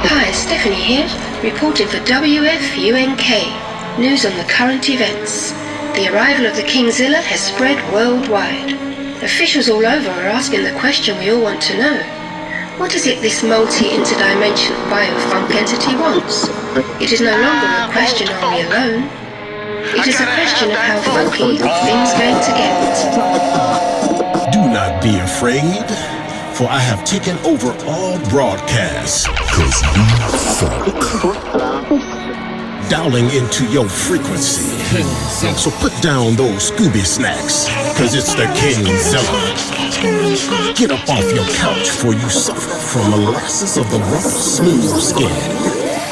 Hi, Stephanie here, reporting for WFUNK. News on the current events. The arrival of the KingZiLLa has spread worldwide. Officials all over are asking the question we all want to know. What is it this multi-interdimensional biofunk entity wants? It is no longer a question, are we alone? It is a question of how funky things going to get. Do not be afraid, for I have taken over all broadcasts. 'Cause we funk. Dialing into your frequency. So put down those Scooby snacks, 'cause it's the KingZiLLa. Get up off your couch, for you suffer from molasses of the rough, smooth skin.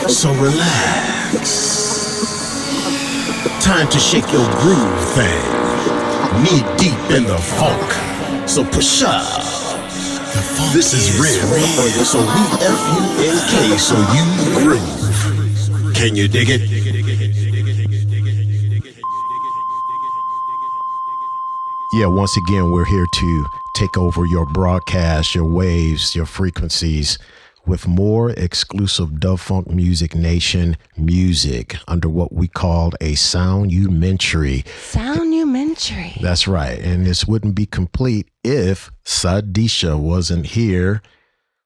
So relax. Time to shake your groove thing. Knee deep in the funk. So push up. This is real. So we F-U-N-K, so you groove. Can you dig it? Yeah, once again, we're here to take over your broadcast, your waves, your frequencies with more exclusive Dub Funk Music Nation music under what we called a SoundUmentary. SoundUmentary. That's right. And this wouldn't be complete if Sadiesha wasn't here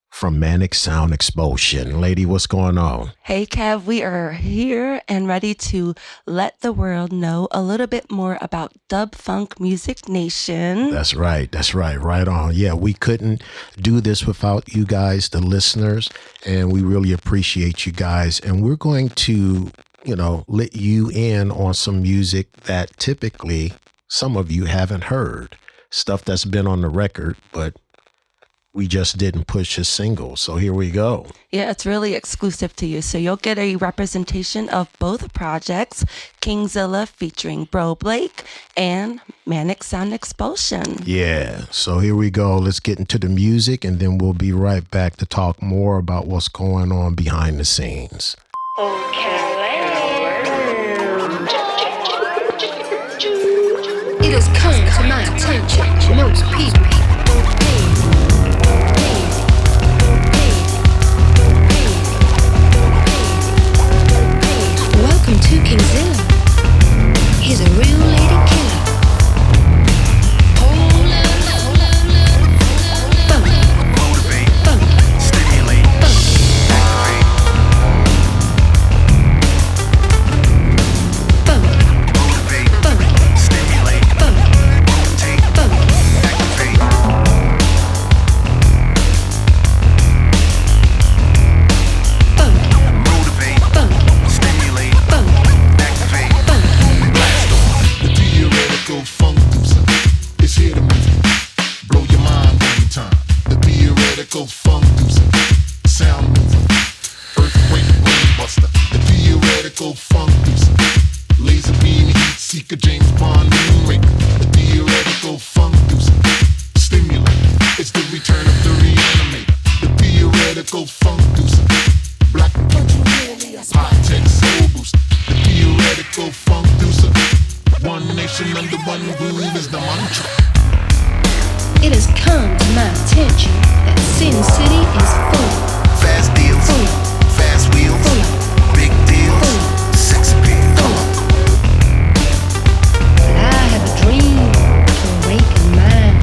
from MANIC Sound Expulsion. Lady, what's going on? Hey, Kev, we are here and ready to let the world know a little bit more about Dub Funk Music Nation. That's right. That's right. Right on. Yeah, we couldn't do this without you guys, the listeners, and we really appreciate you guys. And we're going to, let you in on some music that typically some of you haven't heard. Stuff that's been on the record, but we just didn't push his single. So here we go. Yeah, it's really exclusive to you. So you'll get a representation of both projects, KingZiLLa featuring ft.BRO.BLAKE and MANIC Sound Expulsion. Yeah, so here we go. Let's get into the music and then we'll be right back to talk more about what's going on behind the scenes. It has come to my attention, most people. Welcome to KingZiLLa. He's a real lady killer. Funk. Motivate. Funk. Stimulate. Funk. Activate. Funk. Motivate. Funk. Stimulate. Funk. Rotate. Funk. Activate. Funk. Motivate. Funk. Stimulate. Funk. Activate. Funk. Blast off. The theoretical funk loser is here to move you. Blow your mind one time. The theoretical funk loser, sound mover, earthquake brain buster. The theoretical funk loser, laser beam heat seeker, James Bond moonraker. The theoretical funk loser, stimulant. It's the return of the reanimator. The theoretical funk loser, black high tech soul booster. The theoretical funk loser. One nation under one groove is the mantra. It has come to my attention that Sin City is full. Fast deals. Full. Fast wheels. Full. Big deals. Full. Sex appeal. Full. But I have a dream to awaken mine.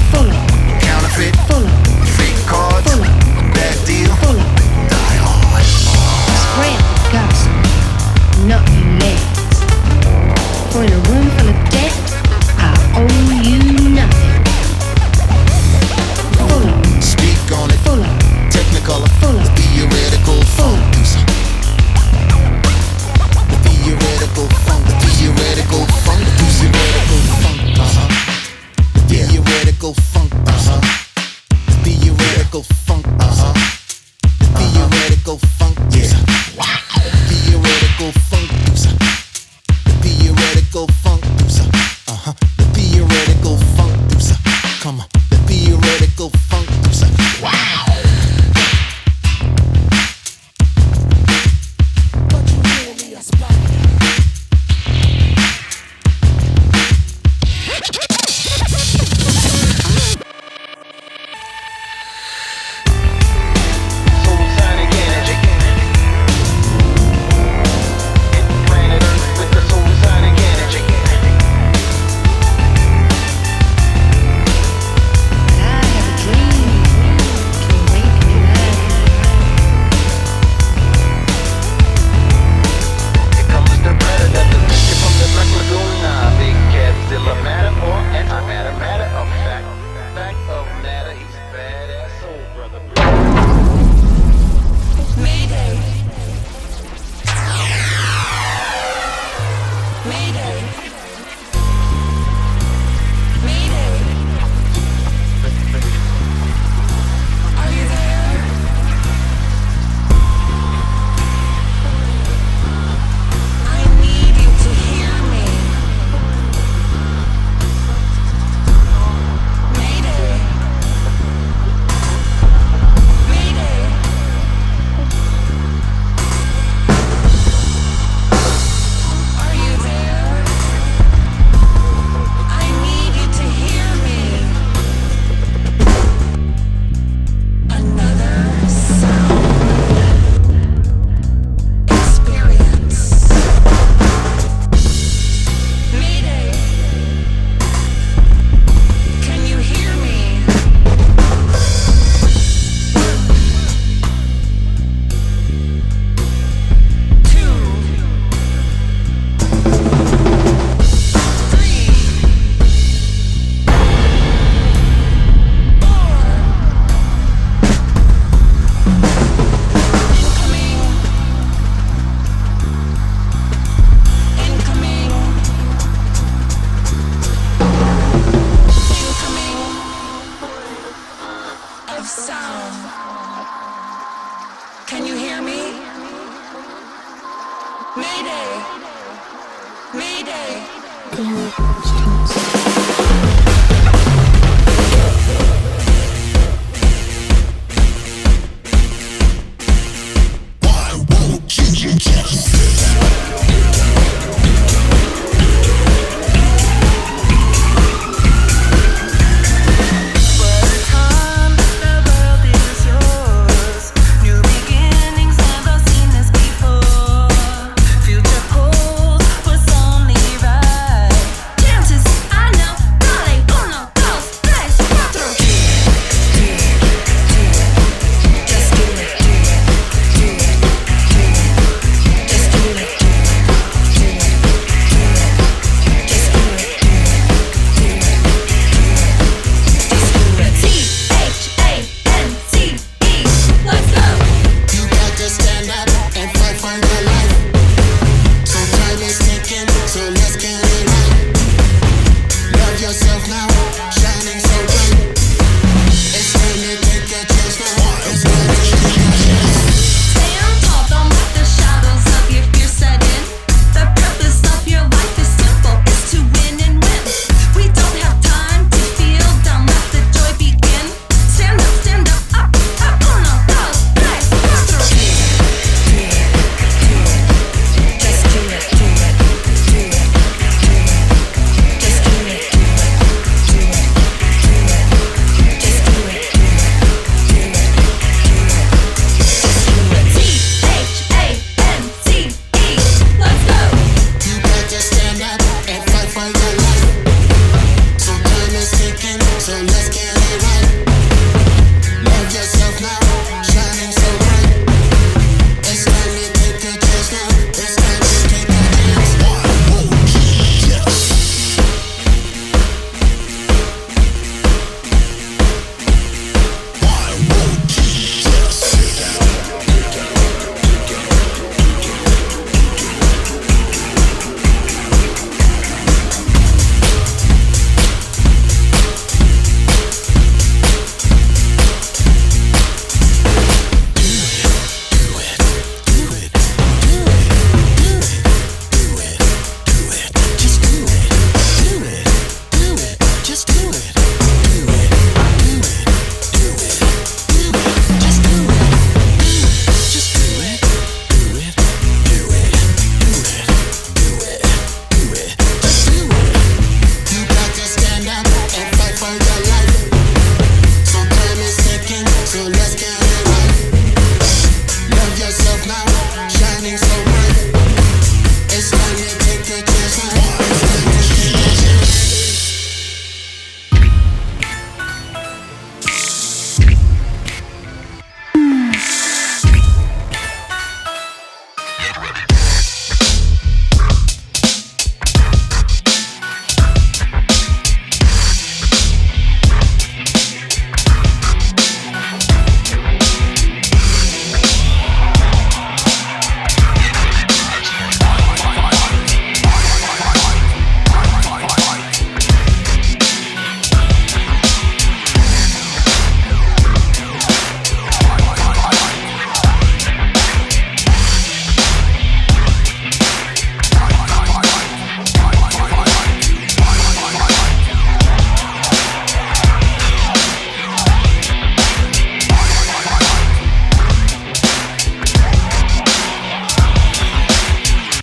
Full. Counterfeit. Full. Fake cards. Full. Bad deal. Full. Die hard. Spread the gossip, not your legs. For in a room full of debt, I owe you nothing. Full. Speak on it. Full. Technical. Can you hear me? Mayday! Mayday! Why won't you just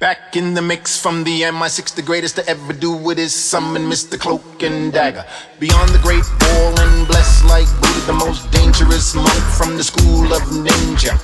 Back in the mix from the MI6, the greatest to ever do it is summon Mr. Cloak and Dagger. Beyond the great wall and blessed like Buddha, the most dangerous monk from the school of ninja.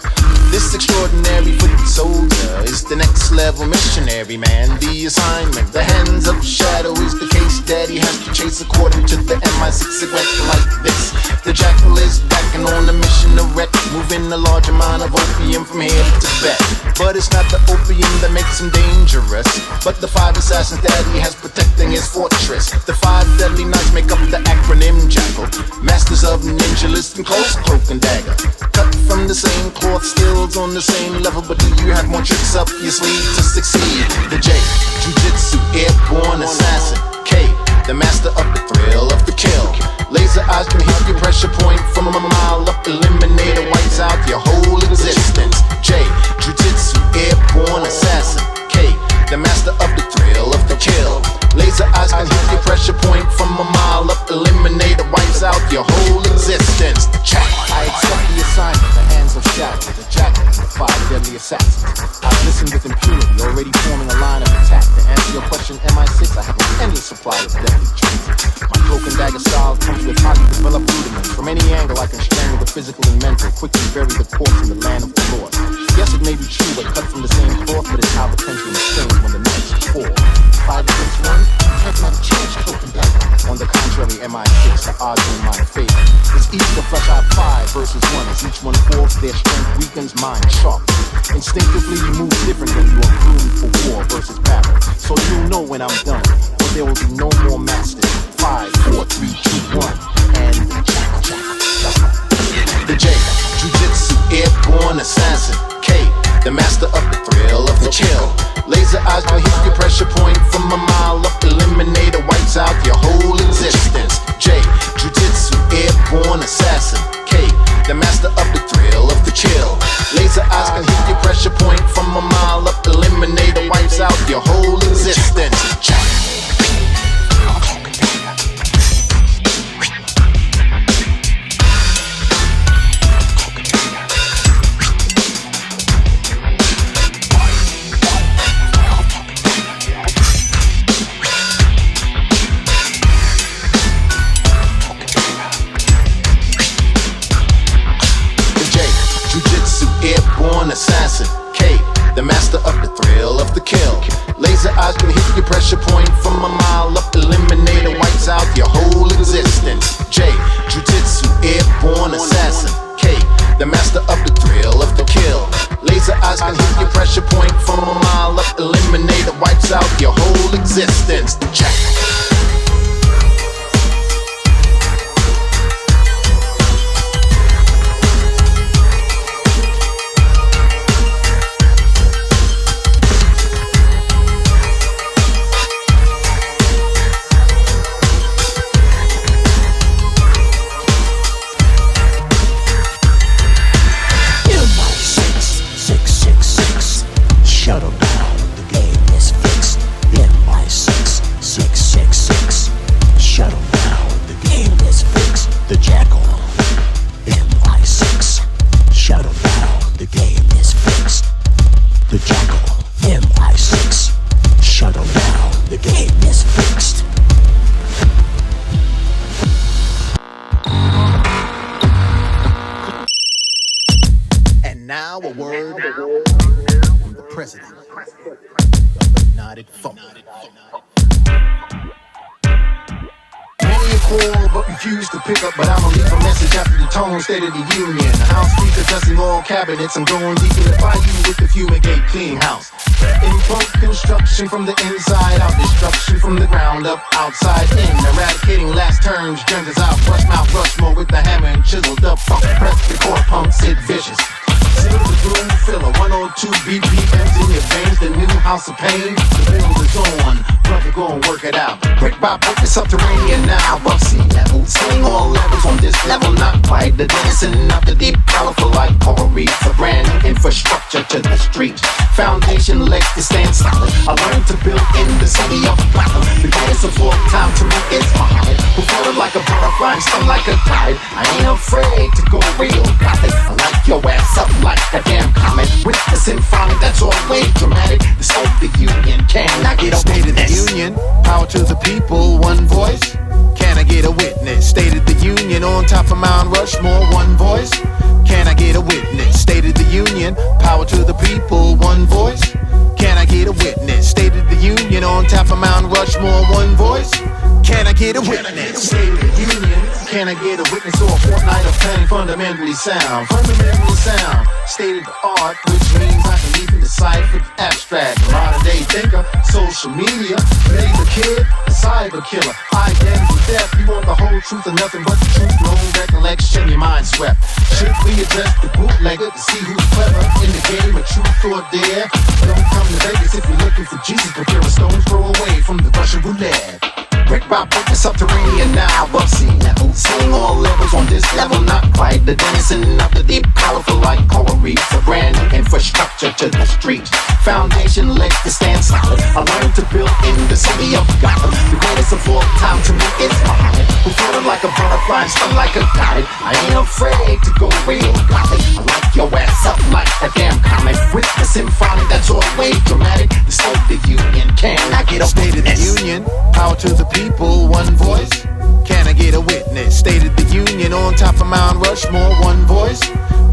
This extraordinary foot soldier is the next level missionary man. The assignment, the hands of shadow is the case that he has to chase. According to the MI6, it went like this. The jackal is back and on a mission to wreck, moving a large amount of opium from here to Tibet. But it's not the opium that makes him dangerous, but the 5 assassins that he has protecting his fortress. The 5 deadly knights make up the acronym Jackal, masters of ninja list and close cloak and dagger. Cut from the same cloth, skills on the same level, but do you have more tricks up your sleeve to succeed? The J, Jiu-Jitsu, airborne assassin. K, the master of the thrill of the kill. Laser eyes can hear your pressure point from a mile up. Eliminate and wipes out your whole existence. J, Jiu-Jitsu, airborne assassin. K, the master of the thrill of the kill. Laser eyes can hit your pressure point from a mile up. Eliminate and wipes out your whole existence. Check. I accept the assignment, the hands of shadow, the jacket, the 5 deadly assassins. I've listened with impunity, already forming a line of attack. To answer your question, MI6, I have an endless supply of deadly traits. My cloak and dagger style comes with highly developed rudiments. From any angle, I can strangle the physical and mental, quickly bury the corpse in the land of the Lord. Yes, it may be true, but cut from the same cloth, but it's how the pendulum swings when the nights fall. 5 against 1, I have not a chance, cloak and dagger. On the contrary, MI6, the odds are in my favor. It's easy to flush out 5 versus 1. As each one falls, their strength weakens, mine sharp. Instinctively, you move different when you are groomed for war versus battle. So you'll know when I'm done, but there will be no more masters. 5, 4, 3, 2, 1, and the J, Jiu-Jitsu, airborne assassin. K, the master of the thrill of the chill. Laser eyes will hit your pressure point from a mile up. Eliminator wipes out your whole existence. J, Jiu-Jitsu, airborne assassin. K, the master of the thrill of the chill. Laser eyes can hit your pressure point from a mile up. Eliminator wipes out your whole existence. Check. Assassin, K, the master of the thrill of the kill. Laser eyes can hit your pressure point from a mile up. Eliminator wipes out your whole existence. J, Jiu-Jitsu, airborne assassin. K, the master of the thrill of the kill. Laser eyes can hit your pressure point from a mile up. Eliminator wipes out your whole existence. Check. Now a word from the president of the United Folk. Many a call but refuse to pick up, but I'ma leave a message after the tone, State of the Union. House speaker dusting all cabinets, I'm going deep in the bayou with the fumigate clean house. Implode construction from the inside out, destruction from the ground up, outside in. Eradicating last terms, genders out, brush mouth, Rushmore with the hammer and chiseled up. Press the core pump, sit vicious. Seal the groove filler, 102 BPMs in your veins, the new house of pain. The build is on, brother, go and work it out. Brick by brick, it's subterranean now. Above sea level, swing all levels on this level. Not quite the dancing of the deep, colorful like coral reefs. A brand new infrastructure to the street. Foundation legs to stand solid. I learned to build in the city of Gotham. The greatest of all time to me is Muhammad. Who floated like a butterfly and stung like a tide. I ain't afraid to go real gothic. I light your ass up like a damn comet. With the symphonic, that's always dramatic. The State of the Union, can I get a State of the Union? Power to the people, one voice. Can I get a witness? State of the Union on top of Mount Rushmore, one voice. Can I get a witness? State of the Union, power to the people, one voice. Can I get a witness? State of the Union on top of Mount Rushmore, one voice. Can I get a witness? State of the Union. Can I get a witness or a fortnight of planning fundamentally sound? Fundamentally sound. State of the art, which means I can even decipher the abstract. Modern day thinker, social media. Made the kid, a cyber killer. Identity theft. You want the whole truth or nothing but the truth. No recollection, your mind swept. Should we address the bootlegger to see who's clever in the game of truth or dare? Don't come to Vegas if you're looking for Jesus, but you're a stone's throw away from the Russian roulette. Brick by brick, it's subterranean now, above sea level. Swing all levels flows on this level, not quite. The dancing of the deep, colorful like coral reefs. A brand new infrastructure to the streets. Foundation legs to stand solid. I learned to build in the city of Gotham. The greatest of all time to me is Muhammad, who floated like a butterfly and stung like a god. I ain't afraid to go real gothic. I like your ass up like a damn comic. With the symphony that's always dramatic. The State of the Union, can I get a State of the Union, power to the people, one voice. Can I get a witness? State of the Union on top of Mount Rushmore, one voice.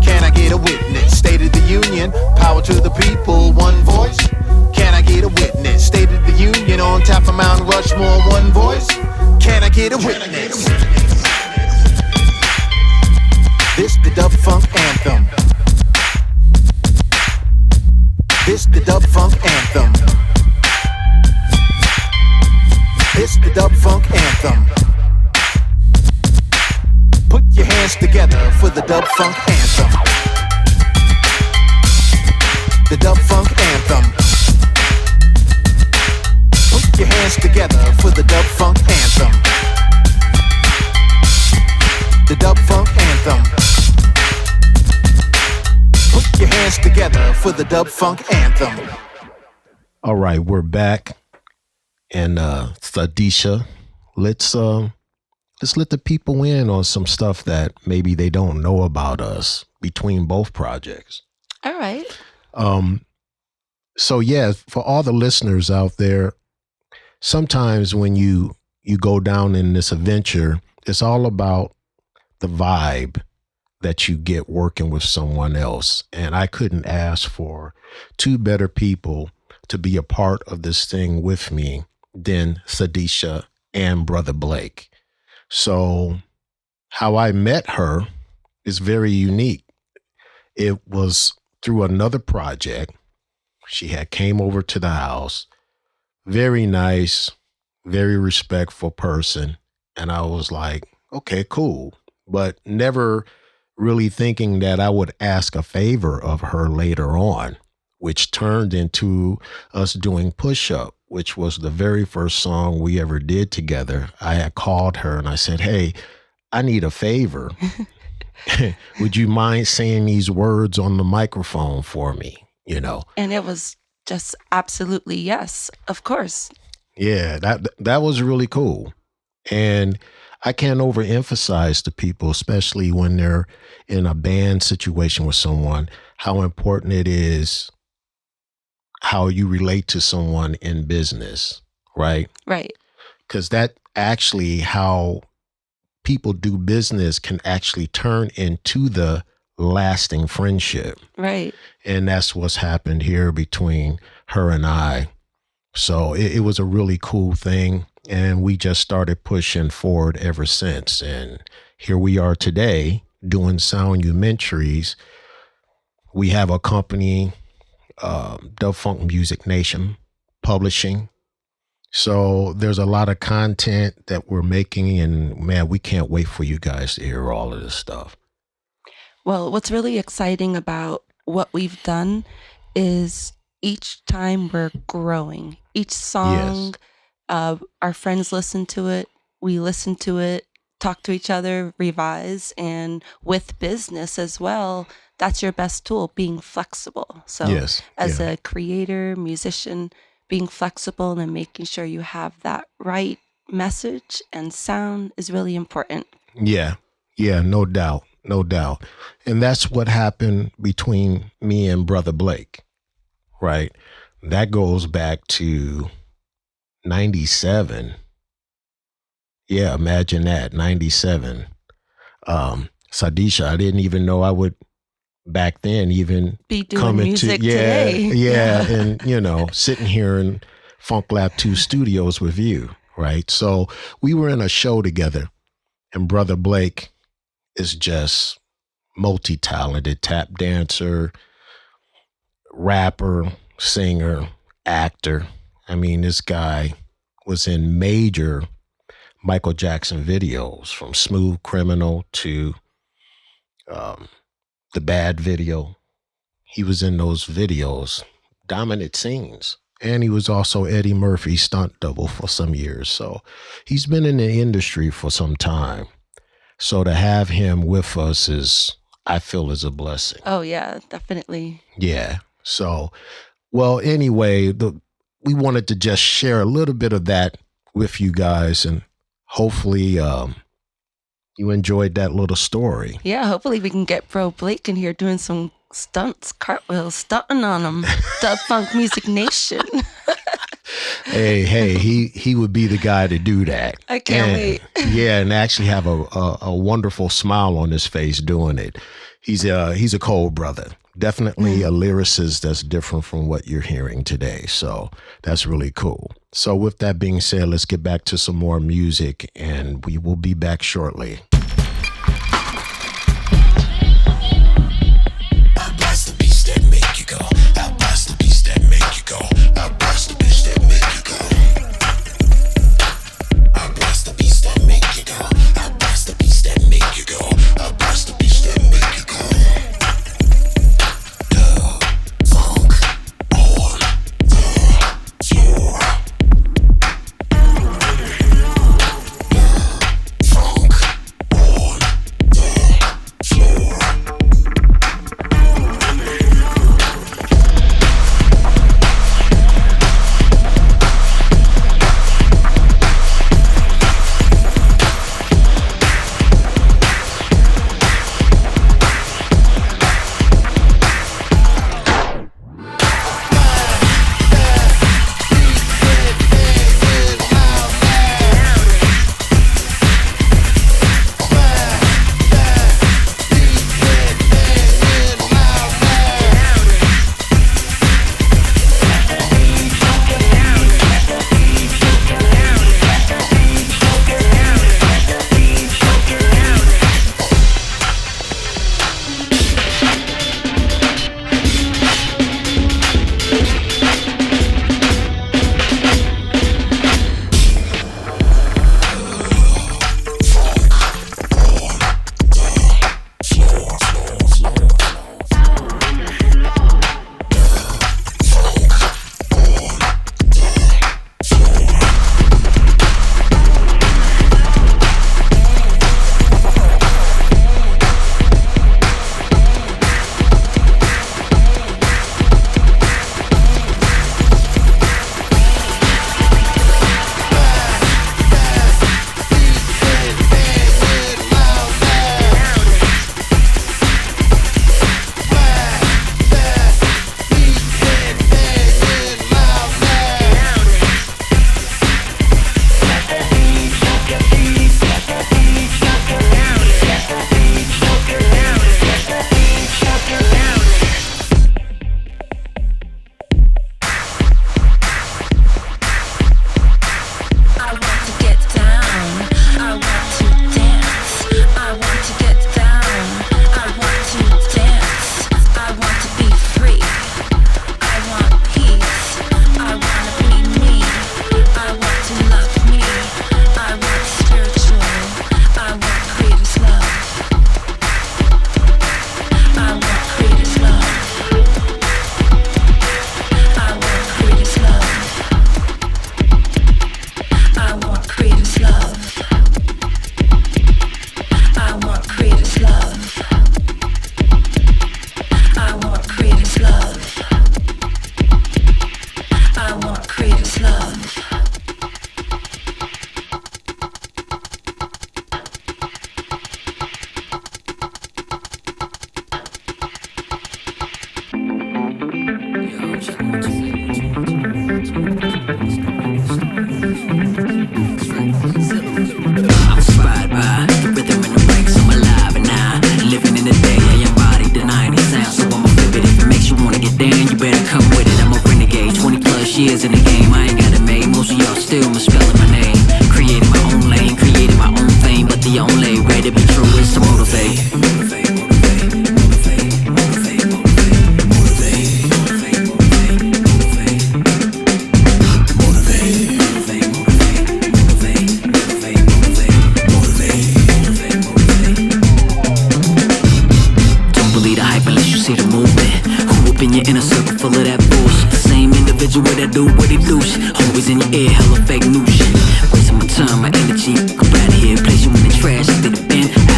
Can I get a witness? State of the Union, power to the people, one voice. Can I get a witness? State of the Union on top of Mount Rushmore, one voice. Can I get a witness? This the dub funk anthem. This the dub funk anthem. This the dub funk anthem. Put your hands together for the dub funk anthem. The dub funk anthem. Put your hands together for the dub funk anthem. The dub funk anthem. Put your hands together for the dub funk anthem. All right, we're back. And Sadiesha, let's let the people in on some stuff that maybe they don't know about us between both projects. All right. So yeah, for all the listeners out there, sometimes when you go down in this adventure, it's all about the vibe that you get working with someone else. And I couldn't ask for two better people to be a part of this thing with me than Sadiesha and Brother Blake. So how I met her is very unique. It was through another project. She had came over to the house, very nice, very respectful person. And I was like, okay, cool. But never really thinking that I would ask a favor of her later on, which turned into us doing Push Up, which was the very first song we ever did together. I had called her and I said, hey, I need a favor. Would you mind saying these words on the microphone for me? You know? And it was just absolutely yes, of course. Yeah, that was really cool. And I can't overemphasize to people, especially when they're in a band situation with someone, how important it is how you relate to someone in business, right? Right. Because that actually how people do business can actually turn into the lasting friendship. Right. And that's what's happened here between her and I. So it was a really cool thing. And we just started pushing forward ever since. And here we are today doing SoundUmentaries. We have a company, Dub Funk Music Nation Publishing. So there's a lot of content that we're making. And man, we can't wait for you guys to hear all of this stuff. Well, what's really exciting about what we've done is each time we're growing. Each song, our friends listen to it, we listen to it, talk to each other, revise, and with business as well, that's your best tool, being flexible. So as a creator, musician, being flexible and making sure you have that right message and sound is really important. Yeah, no doubt. No doubt. And that's what happened between me and Brother Blake, right? That goes back to 97. Yeah, imagine that, 97. Sadiesha, I didn't even know I would back then even be doing music today. Yeah, and you know, sitting here in Funk Lab 2 studios with you, right? So we were in a show together, and Brother Blake is just multi-talented, tap dancer, rapper, singer, actor. I mean, this guy was in major Michael Jackson videos, from Smooth Criminal to the Bad video. He was in those videos, dominant scenes. And he was also Eddie Murphy's stunt double for some years. So he's been in the industry for some time. So to have him with us I feel is a blessing. Oh, yeah, definitely. Yeah. So, well, anyway, we wanted to just share a little bit of that with you guys, and hopefully you enjoyed that little story. Yeah, hopefully we can get Bro Blake in here doing some stunts, cartwheels, stunting on him. Dub Funk Music Nation. Hey, he would be the guy to do that. I can't wait. Yeah, and actually have a wonderful smile on his face doing it. He's a cold brother. Definitely a lyricist that's different from what you're hearing today. So that's really cool. So with that being said, let's get back to some more music, and we will be back shortly. Always in your ear, hella fake news shit. Wasting my time, my energy. Come out of here, place you in the trash. I did a bend.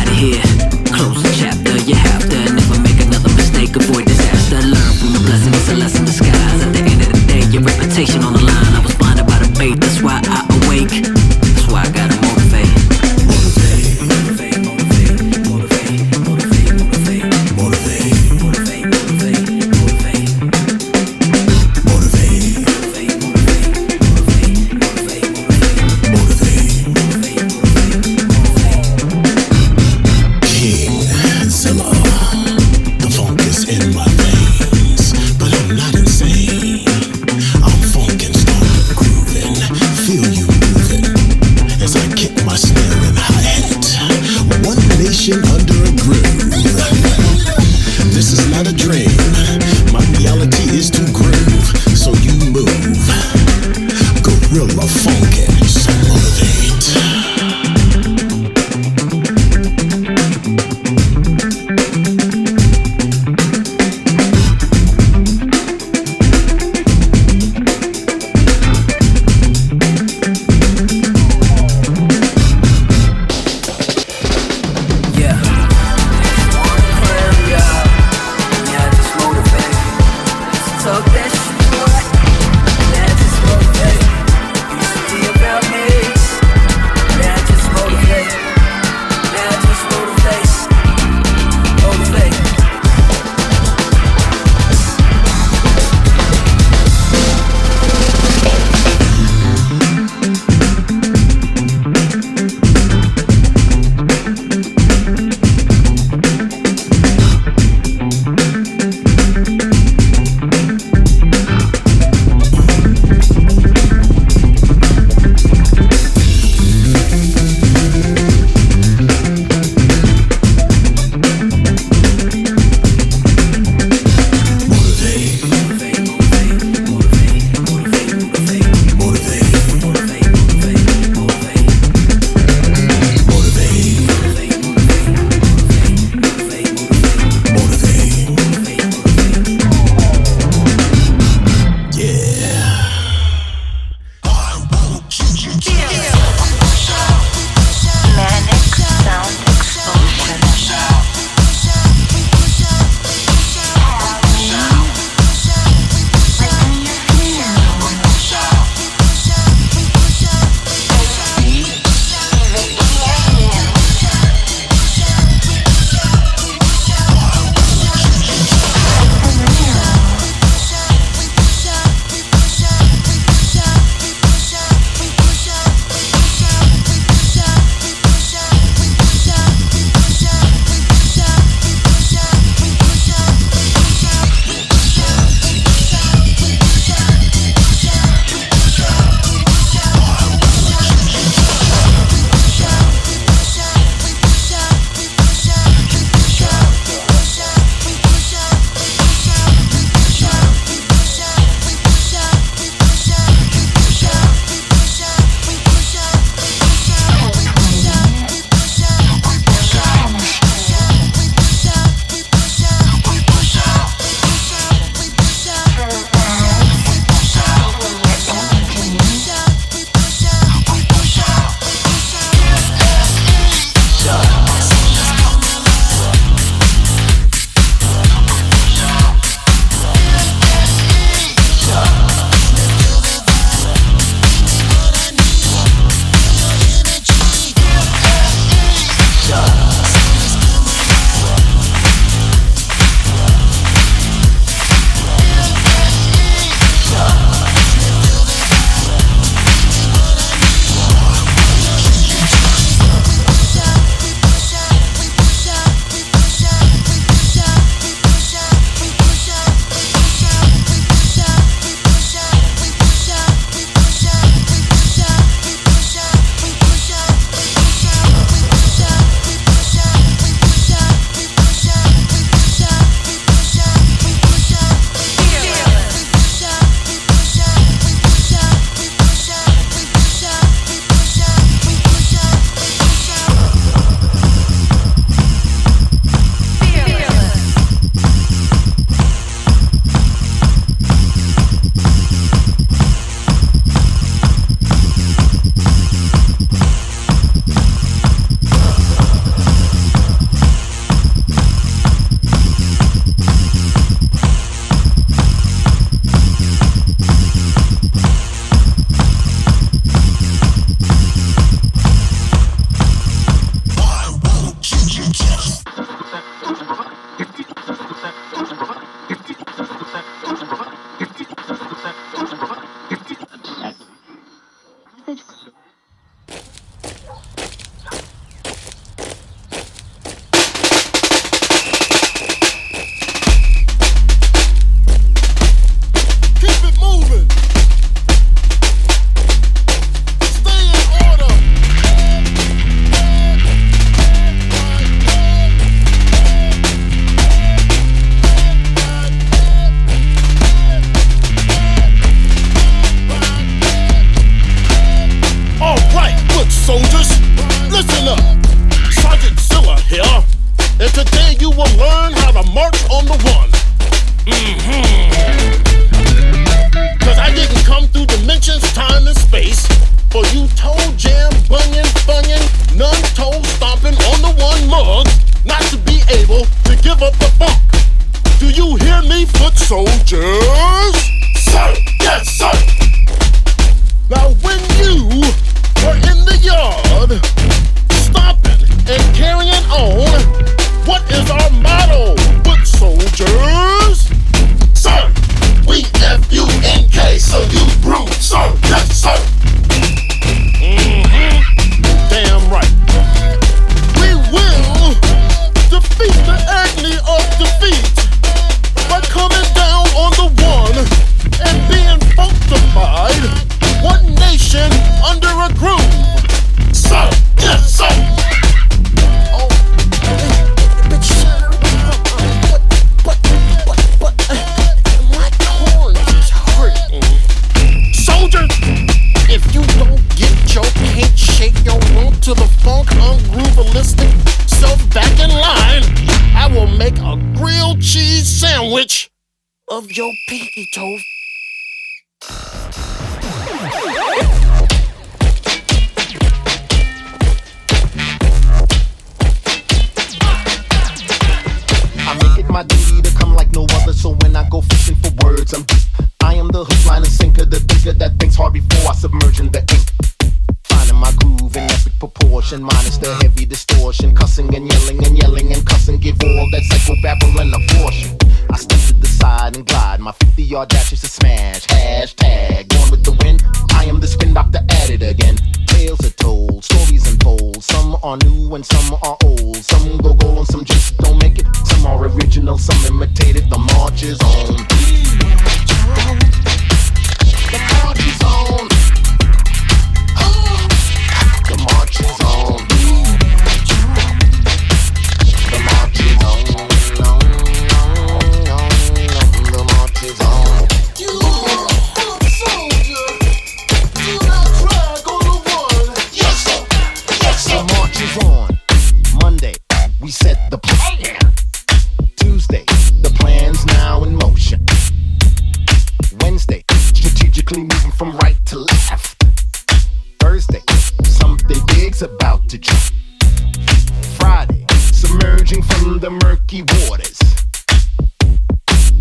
give up the funk. Do you hear me, foot soldiers? Sir, yes, sir. Now when you were in the yard, stomping and carrying on, what is our motto, foot soldiers? Sir, we F-U-N-K, so you brew, sir, yes, sir. Damn right. We will defeat the agony of defeat by coming down on the one and being functified. One nation under a groove. Sir, yes, sir. Oh, but sir, but my corns is hurting. Soldier, if you don't get your can't shake your rump to the funk ungroovelistic self back in line, I will make a grilled cheese sandwich of your pinky toe. I make it my duty to come like no other, so when I go fishing for words, I am the hook, line, and sinker, the thinker that thinks hard before I submerge in the ink. Finding my groove in epic proportion, minus the heavy distortion, cussing and yelling and cussing, give all that psychobabble and abortion. I step to the side and glide, my 50-yard dash is a smash, hashtag, going with the wind, I am the spin doctor at it again. Tales are told, stories unfold, some are new and some are old, some go gold and some just don't make it, some are original, some imitated, the march is on. The march is on. The march is on. The march is on. The march is on. You are a soldier. Do not drag on the one. Yes, sir. Yes, sir. The march is on. Monday, we set the plan. Tuesday, the plan's now in motion. Wednesday, strategically moving from right to left. Thursday, something big's about to drop. Friday, submerging from the murky waters.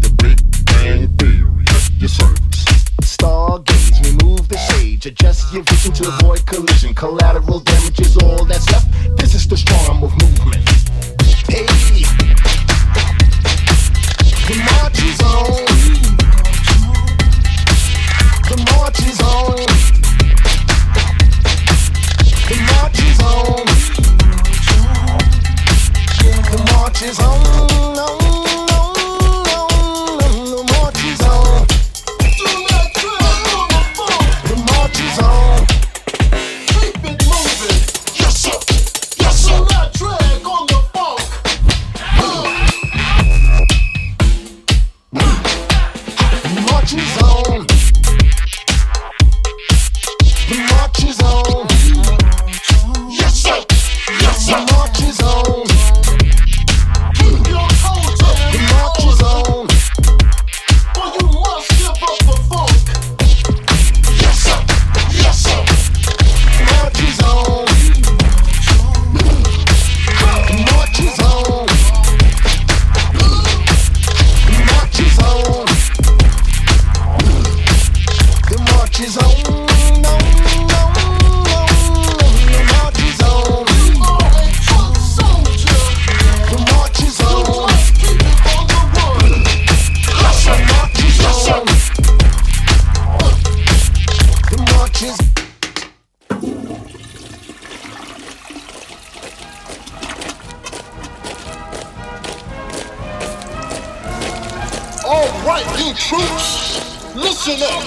The Big Bang Theory, your service. Stargaze, remove the shade, adjust your vision to avoid collision. Collateral damage is all that's left. This is the strong arm of movement. Hey, the march is on. The march is on. The march is on. The march is on. The march is on. The march is on. Keep it moving. Yes, sir. Yes, sir. Do not drag on the funk. The march is on. The march is on. Yes, sir. Yes, sir. The march is on. Keep your toes up. The march is on. Or you must give up the funk. Yes, sir. Yes, sir. The march is on. The march is on. The march is on. The march is on. All right, you troops, listen up.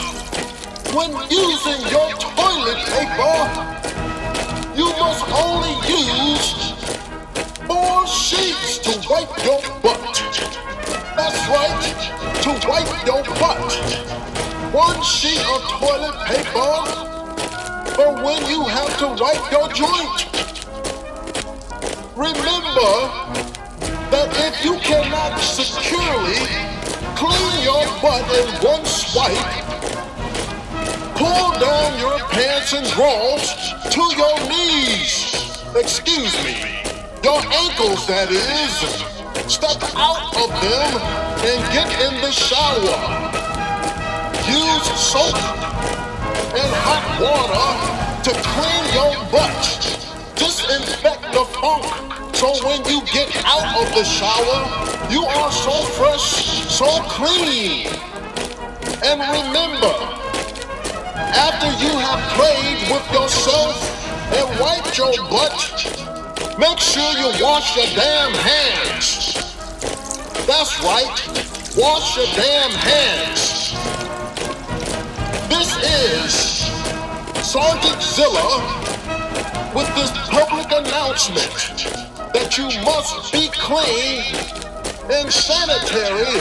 When using your toilet paper, you must only use 4 sheets to wipe your butt. That's right, to wipe your butt. 1 sheet of toilet paper for when you have to wipe your joint. Remember that if you cannot securely clean your butt in 1 swipe, pull down your pants and drawers to your knees. Excuse me, your ankles, that is. Step out of them and get in the shower. Use soap and hot water to clean your butt. Disinfect the funk so when you get out of the shower, you are so fresh, so clean. And remember, after you have played with yourself and wiped your butt, make sure you wash your damn hands. That's right, wash your damn hands. This is SoundUmentary with this public announcement that you must be clean and sanitary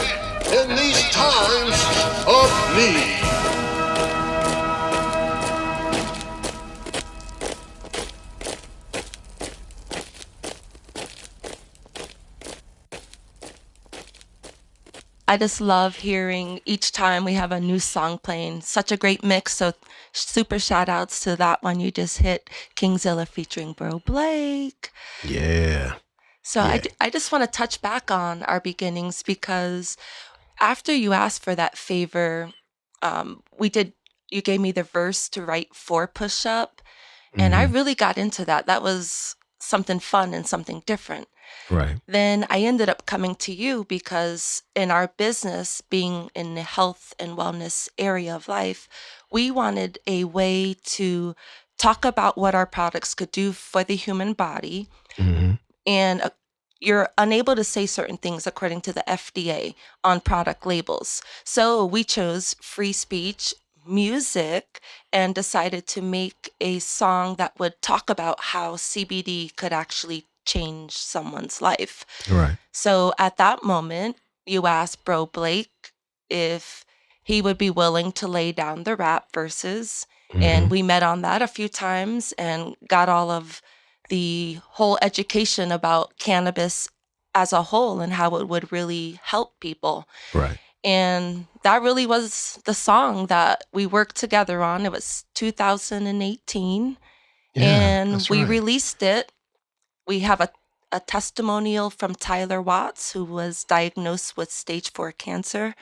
in these times of need. I just love hearing each time we have a new song playing. Such a great mix. So super shout outs to that one you just hit, KingZiLLa featuring BRO.BLAKE. Yeah. So I just want to touch back on our beginnings because after you asked for that favor, you gave me the verse to write for Push Up. And I really got into that. That was something fun and something different. Right. Then I ended up coming to you because in our business, being in the health and wellness area of life, we wanted a way to talk about what our products could do for the human body. And you're unable to say certain things according to the FDA on product labels. So we chose free speech music and decided to make a song that would talk about how CBD could actually change someone's life. Right. So at that moment, you asked BRO.BLAKE if he would be willing to lay down the rap verses. And we met on that a few times and got all of the whole education about cannabis as a whole and how it would really help people. Right. And that really was the song that we worked together on. It was 2018. And we released it. We have a testimonial from Tyler Watts, who was diagnosed with stage 4 cancer.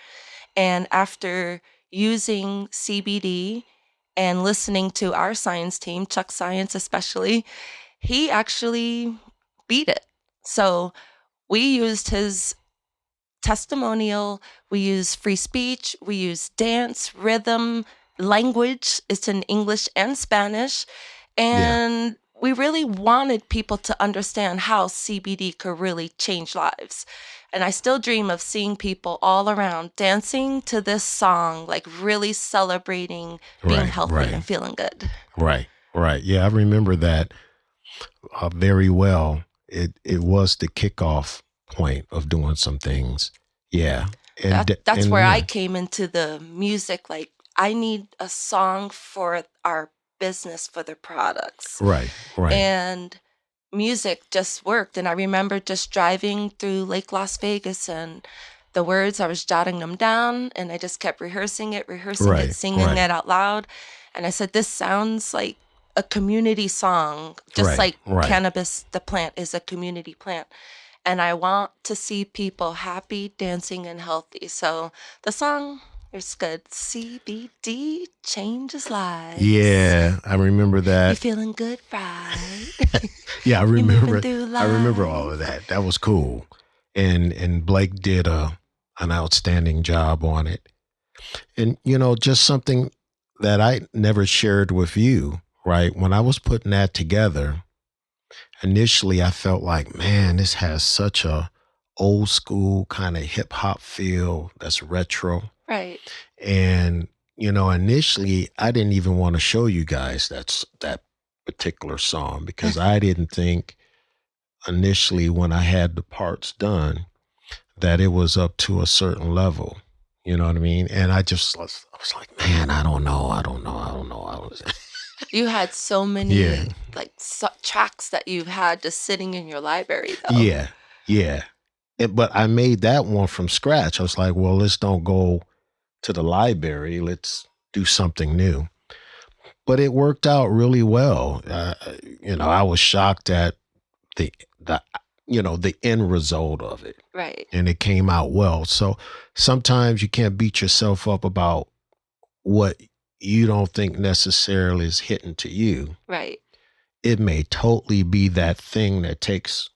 And after using CBD and listening to our science team, Chuck Science especially, he actually beat it. So we used his testimonial, we used free speech, we used dance, rhythm, language. It's in English and Spanish. And we really wanted people to understand how CBD could really change lives. And I still dream of seeing people all around dancing to this song, like really celebrating being healthy and feeling good. Right. Yeah, I remember that very well. It was the kickoff point of doing some things. Yeah. And that's where I came into the music. Like, I need a song for our business, for the products. Right. And music just worked. And I remember just driving through Lake Las Vegas and the words, I was jotting them down and I just kept rehearsing it, singing it out loud. And I said, this sounds like a community song, just like cannabis, the plant, is a community plant. And I want to see people happy, dancing, and healthy. So the song is good. CBD changes lives. Yeah, I remember that. You feeling good, right? Yeah, I remember. I remember all of that. That was cool. And Blake did an outstanding job on it. And, just something that I never shared with you, right? When I was putting that together, initially I felt like, man, this has such a old school kind of hip hop feel that's retro. Right. And, initially I didn't even want to show you guys that particular song because I didn't think initially when I had the parts done that it was up to a certain level. You know what I mean? And I was like, man, I don't know. You had so many tracks that you had just sitting in your library, though. Yeah. But I made that one from scratch. I was like, well, let's don't go to the library. Let's do something new. But it worked out really well. I was shocked at the the end result of it. Right. And it came out well. So sometimes you can't beat yourself up about what you don't think necessarily is hitting to you. Right. It may totally be that thing that takes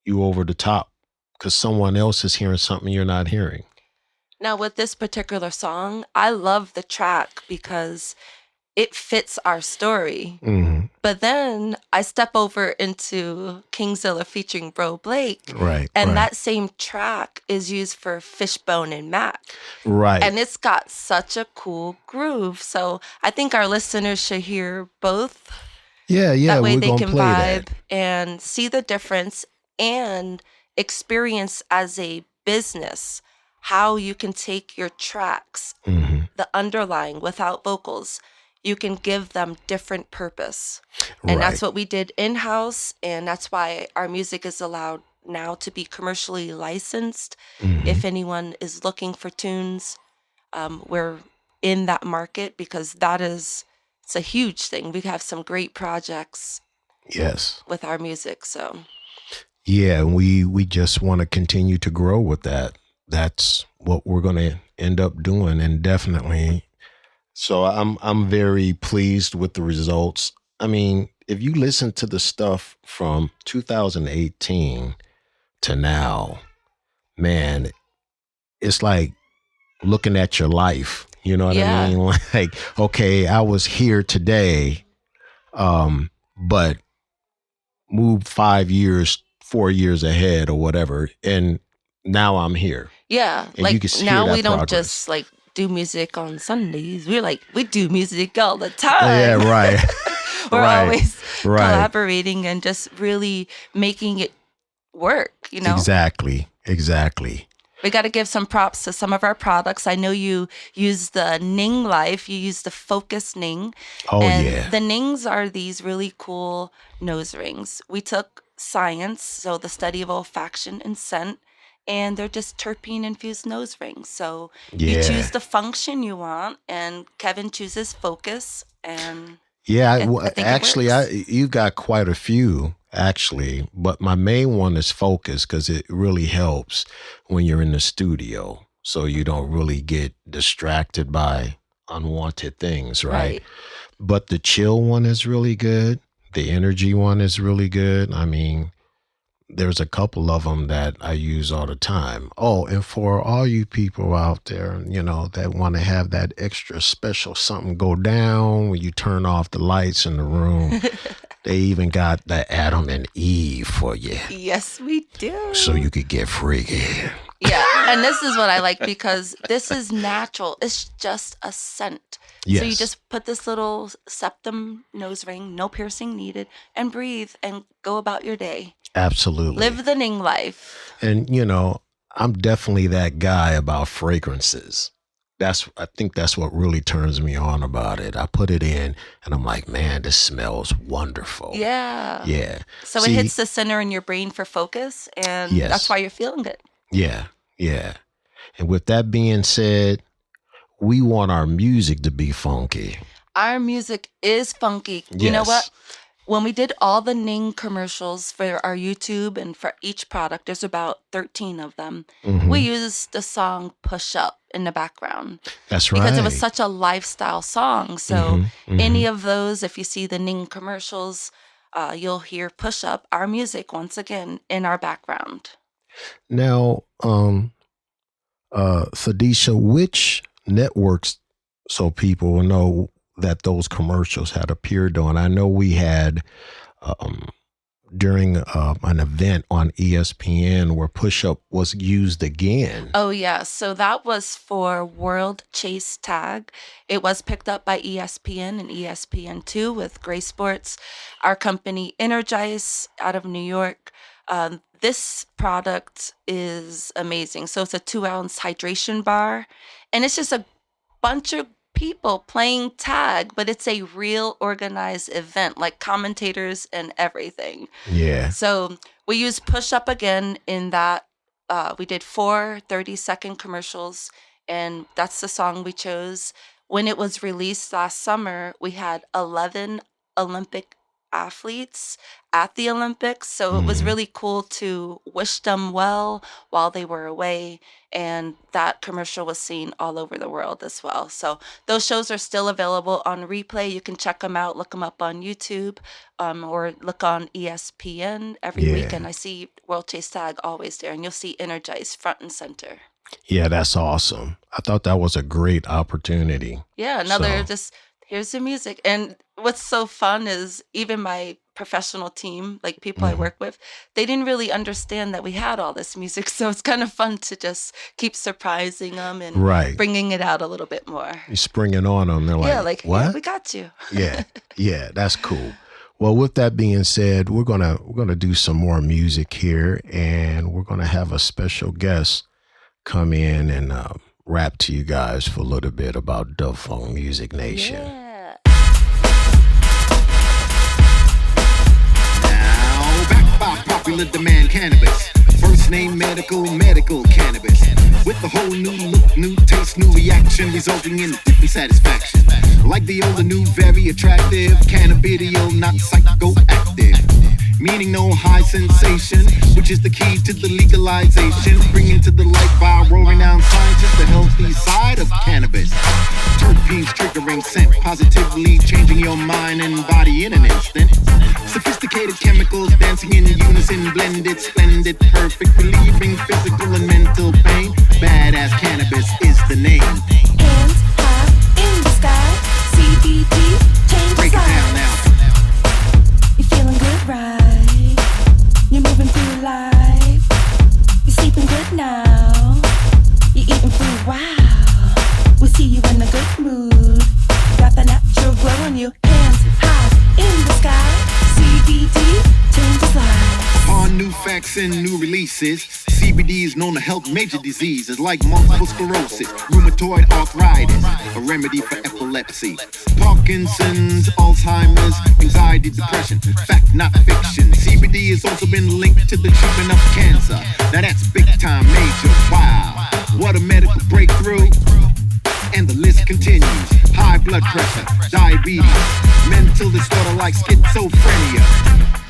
you over the top because someone else is hearing something you're not hearing. Now, with this particular song, I love the track because it fits our story. Mm-hmm. But then I step over into KingZiLLa featuring Bro.BLAKE. Right. And that same track is used for Fishbone and Mac. Right. And it's got such a cool groove. So I think our listeners should hear both. Yeah. That way we're they gonna can play vibe that. and see the difference and experience as a business how you can take your tracks, the underlying without vocals, you can give them different purpose. And that's what we did in-house, and that's why our music is allowed now to be commercially licensed. If anyone is looking for tunes, we're in that market because it's a huge thing. We have some great projects with our music. So yeah, we just want to continue to grow with that. That's what we're going to end up doing, and definitely. So I'm very pleased with the results. I mean, if you listen to the stuff from 2018 to now, man, it's like looking at your life. You know what I mean? Like, okay, I was here today, but moved 5 years, 4 years ahead or whatever, and now I'm here. Yeah, And like you can see now that we don't progress. just like do music on Sundays. We do music all the time. Yeah, right. We're always right. collaborating and just really making it work, Exactly. We got to give some props to some of our products. I know you use the Ning Life. You use the Focus Ning. Oh, and yeah. The Nings are these really cool nose rings. We took science, so the study of olfaction and scent, and they're just terpene-infused nose rings. So you choose the function you want, and Kevin chooses focus. And yeah, I think actually, you got quite a few, actually. But my main one is focus because it really helps when you're in the studio. So you don't really get distracted by unwanted things, right? But the chill one is really good. The energy one is really good. I mean, there's a couple of them that I use all the time. Oh, and for all you people out there, that want to have that extra special something go down when you turn off the lights in the room, they even got the Adam and Eve for you. Yes, we do. So you could get freaky. Yeah, and this is what I like because this is natural. It's just a scent. Yes. So you just put this little septum nose ring, no piercing needed, and breathe and go about your day. Absolutely. Live the Ning life. And, I'm definitely that guy about fragrances. I think that's what really turns me on about it. I put it in and I'm like, man, this smells wonderful. Yeah. Yeah. So it hits the center in your brain for focus, and that's why you're feeling good. Yeah. Yeah. And with that being said, we want our music to be funky. Our music is funky. You know what? When we did all the Ning commercials for our YouTube and for each product, there's about 13 of them. We used the song Push Up in the background. That's right. Because it was such a lifestyle song. So any of those, if you see the Ning commercials, you'll hear Push Up, our music, once again, in our background. Now, Sadiesha, which networks, so people will know that those commercials had appeared on? I know we had during an event on ESPN where Push Up was used again. Oh, yeah. So that was for World Chase Tag. It was picked up by ESPN and ESPN2 with Gray Sports. Our company, Energize, out of New York. This product is amazing. So it's a 2-ounce hydration bar, and it's just a bunch of people playing tag, but it's a real organized event, like commentators and everything. Yeah. So we used Push Up again in that. We did 4 30-second commercials, and that's the song we chose. When it was released last summer, we had 11 Olympic athletes at the Olympics. So it was really cool to wish them well while they were away. And that commercial was seen all over the world as well. So those shows are still available on replay. You can check them out, look them up on YouTube, or look on ESPN every week. And I see World Chase Tag always there, and you'll see Energize front and center. Yeah, that's awesome. I thought that was a great opportunity. Yeah, here's the music. And what's so fun is even my professional team, like people I work with, they didn't really understand that we had all this music. So it's kind of fun to just keep surprising them and bringing it out a little bit more. You spring it on them. They're like, what? Yeah, we got you. Yeah, that's cool. Well, with that being said, we're gonna do some more music here, and we're gonna have a special guest come in and rap to you guys for a little bit about Dub Funk Music Nation. Now, backed by popular demand, cannabis. First name medical cannabis. With a whole new look, new taste, new reaction, resulting in different satisfaction. Like the older new, very attractive, cannabidiol, not psychoactive. Meaning no high sensation, which is the key to the legalization. Bringing to the light by world-renowned scientists the healthy side of cannabis. Terpenes triggering scent, positively changing your mind and body in an instant. Sophisticated chemicals dancing in unison, blended, splendid, perfect, relieving physical and mental pain. Badass cannabis is the name. Hands high in the sky, CBD, change Break it down now. You're feeling good, right? You're moving through life. You're sleeping good now. You're eating food, wow. We see you in a good mood. Got the natural glow on you. Hands high in the sky, CBD, changes lives. Upon new facts and new releases, CBD is known to help major diseases like multiple sclerosis, rheumatoid arthritis, a remedy for epilepsy, Parkinson's, Alzheimer's, anxiety, depression. Fact, not fiction. CBD has also been linked to the treatment of cancer. Now that's big time, major. Wow, what a medical breakthrough. And the list continues. High blood pressure, diabetes, mental disorder like schizophrenia.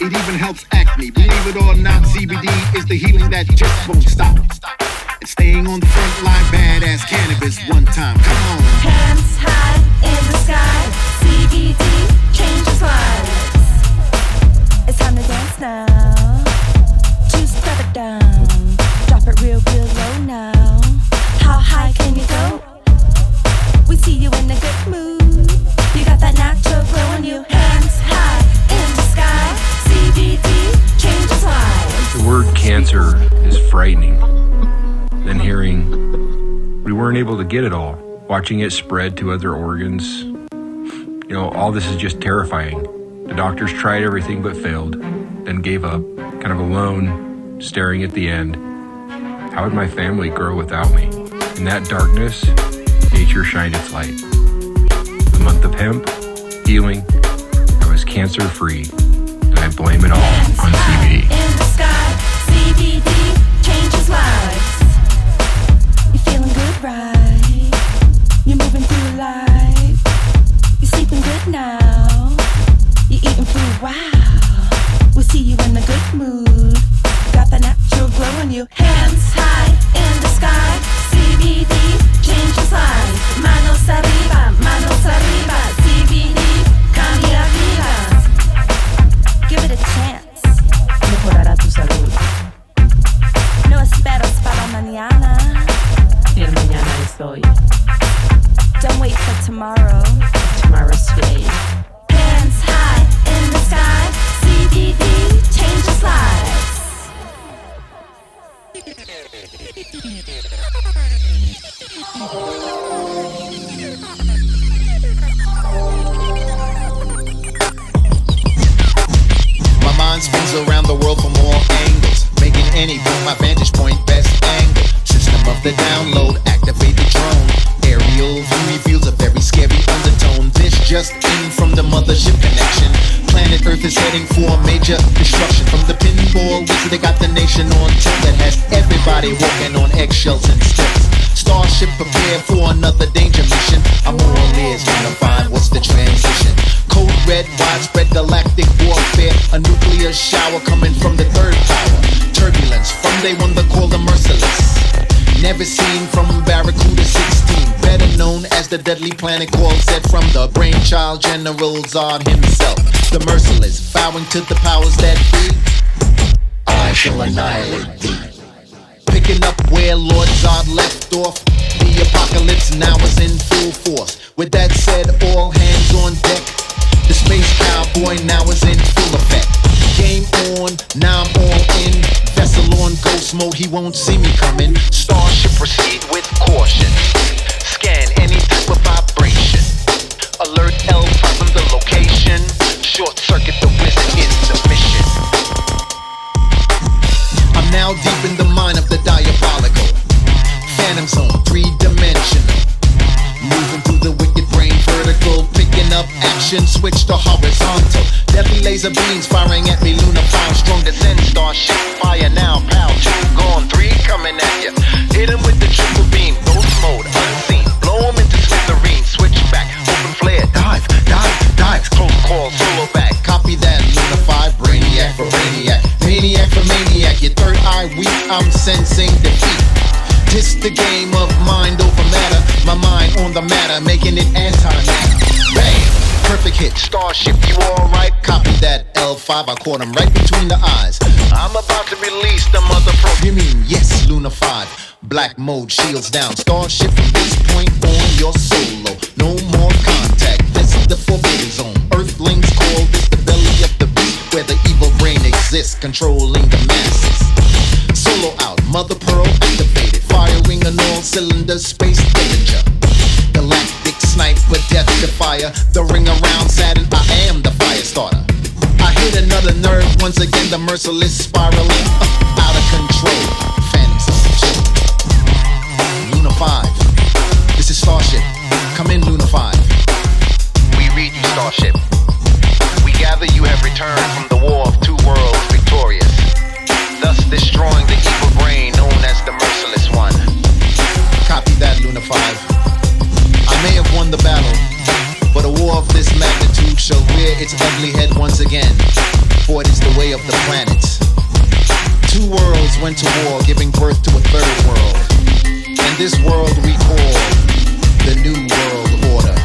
It even helps acne. Believe it or not, CBD is the healing that just won't stop. And staying on the front line, badass cannabis one time. Come on. Hands high in the sky, CBD changes lives. It's time to dance now. 2-step it down. Drop it real low now. How high can you go? We see you in a good mood. You got that natural glow on you. Hands high in the sky, CBD changes lives. The word cancer is frightening. Then hearing we weren't able to get it all, watching it spread to other organs, all this is just terrifying. The doctors tried everything but failed, then gave up, kind of alone, staring at the end. How would my family grow without me? In that darkness, nature shined its light. The month of hemp, healing, I was cancer-free, and I blame it all on CBD. In the sky, CBD changes lives. You're feeling good, right? You're moving through life. You're sleeping good now. You're eating food, wow. We'll see you in a good mood. Got the natural glow on you. Hands high in the sky, CBD changes lives. Manos arriba, CBD cambia vidas. Give it a chance. Mejorará tu salud. No esperes para mañana. El mañana es hoy. Don't wait for tomorrow. Tomorrow's today. Hands high in the sky, CBD changes lives. My mind spins around the world from all angles, making any from my vantage point best angle. System of the download, activate the drone. Aerial view reveals a very scary undertone. This just in from the mothership connection. Planet Earth is heading for major destruction. From the pinball wizard, they got the nation on tilt that has everybody walking on eggshells and stilts. Starship prepared for another danger mission. I'm more or less trying to find what's the transition. Code red, widespread galactic war Someday one they'll call the merciless. Never seen from Barracuda 16. Better known as the deadly planet called Z, from the brainchild General Zod himself. The merciless, bowing to the powers that be. I shall annihilate thee. Picking up where Lord Zod left off. The apocalypse now is in full force. With that said, all hands on deck. The space cowboy now is in full effect. Game on, now I'm all in. Vessel on ghost mode, he won't see me coming. Starship proceed with caution. Scan any type of vibration. Alert L5 from the location. Short circuit the wizard in the mission. I'm now deep in the mind of the diabolical. Phantom zone, three-dimensional. Moving through the wicked brain vertical. Picking up action, switch to horizontal. Deadly laser beams firing at me, Luna 5. Strong descent, starship fire now. Pal 2 gone, 3 coming at ya. Hit him with the triple beam, ghost mode, unseen. Blow him into smithereens, switch back, open flare, dive, dive, dive. Close call, solo back. Copy that, Luna 5, brainiac for brainiac. Maniac for maniac, your third eye weak, I'm sensing defeat. This the game of mind over matter. My mind on the matter, making it anti-matter. Bam! Perfect hit. Starship, you alright? Copy that, L5, I caught him right between the eyes. I'm about to release the mother pro. You mean yes, Luna 5. Black mode, shields down. Starship from this point on, your solo. No more contact, this is the forbidden zone. Earthlings call this the belly of the beast, where the evil brain exists, controlling the masses. Solo out, Mother Pearl activated, firing on all cylinders, space danger. Galactic sniper, death defier, the ring around Saturn, I am the fire starter. I hit another nerve, once again the merciless spiraling, out of control. Phantom zone, Luna 5, this is Starship, come in Luna 5. We read you, Starship. We gather you have returned from the war of 2 worlds victorious, thus destroying the evil brain known as the Merciless One. Copy that, Luna 5. I may have won the battle, but a war of this magnitude shall rear its ugly head once again, for it is the way of the planets. 2 worlds went to war, giving birth to a 3rd world, and this world we call the New World Order.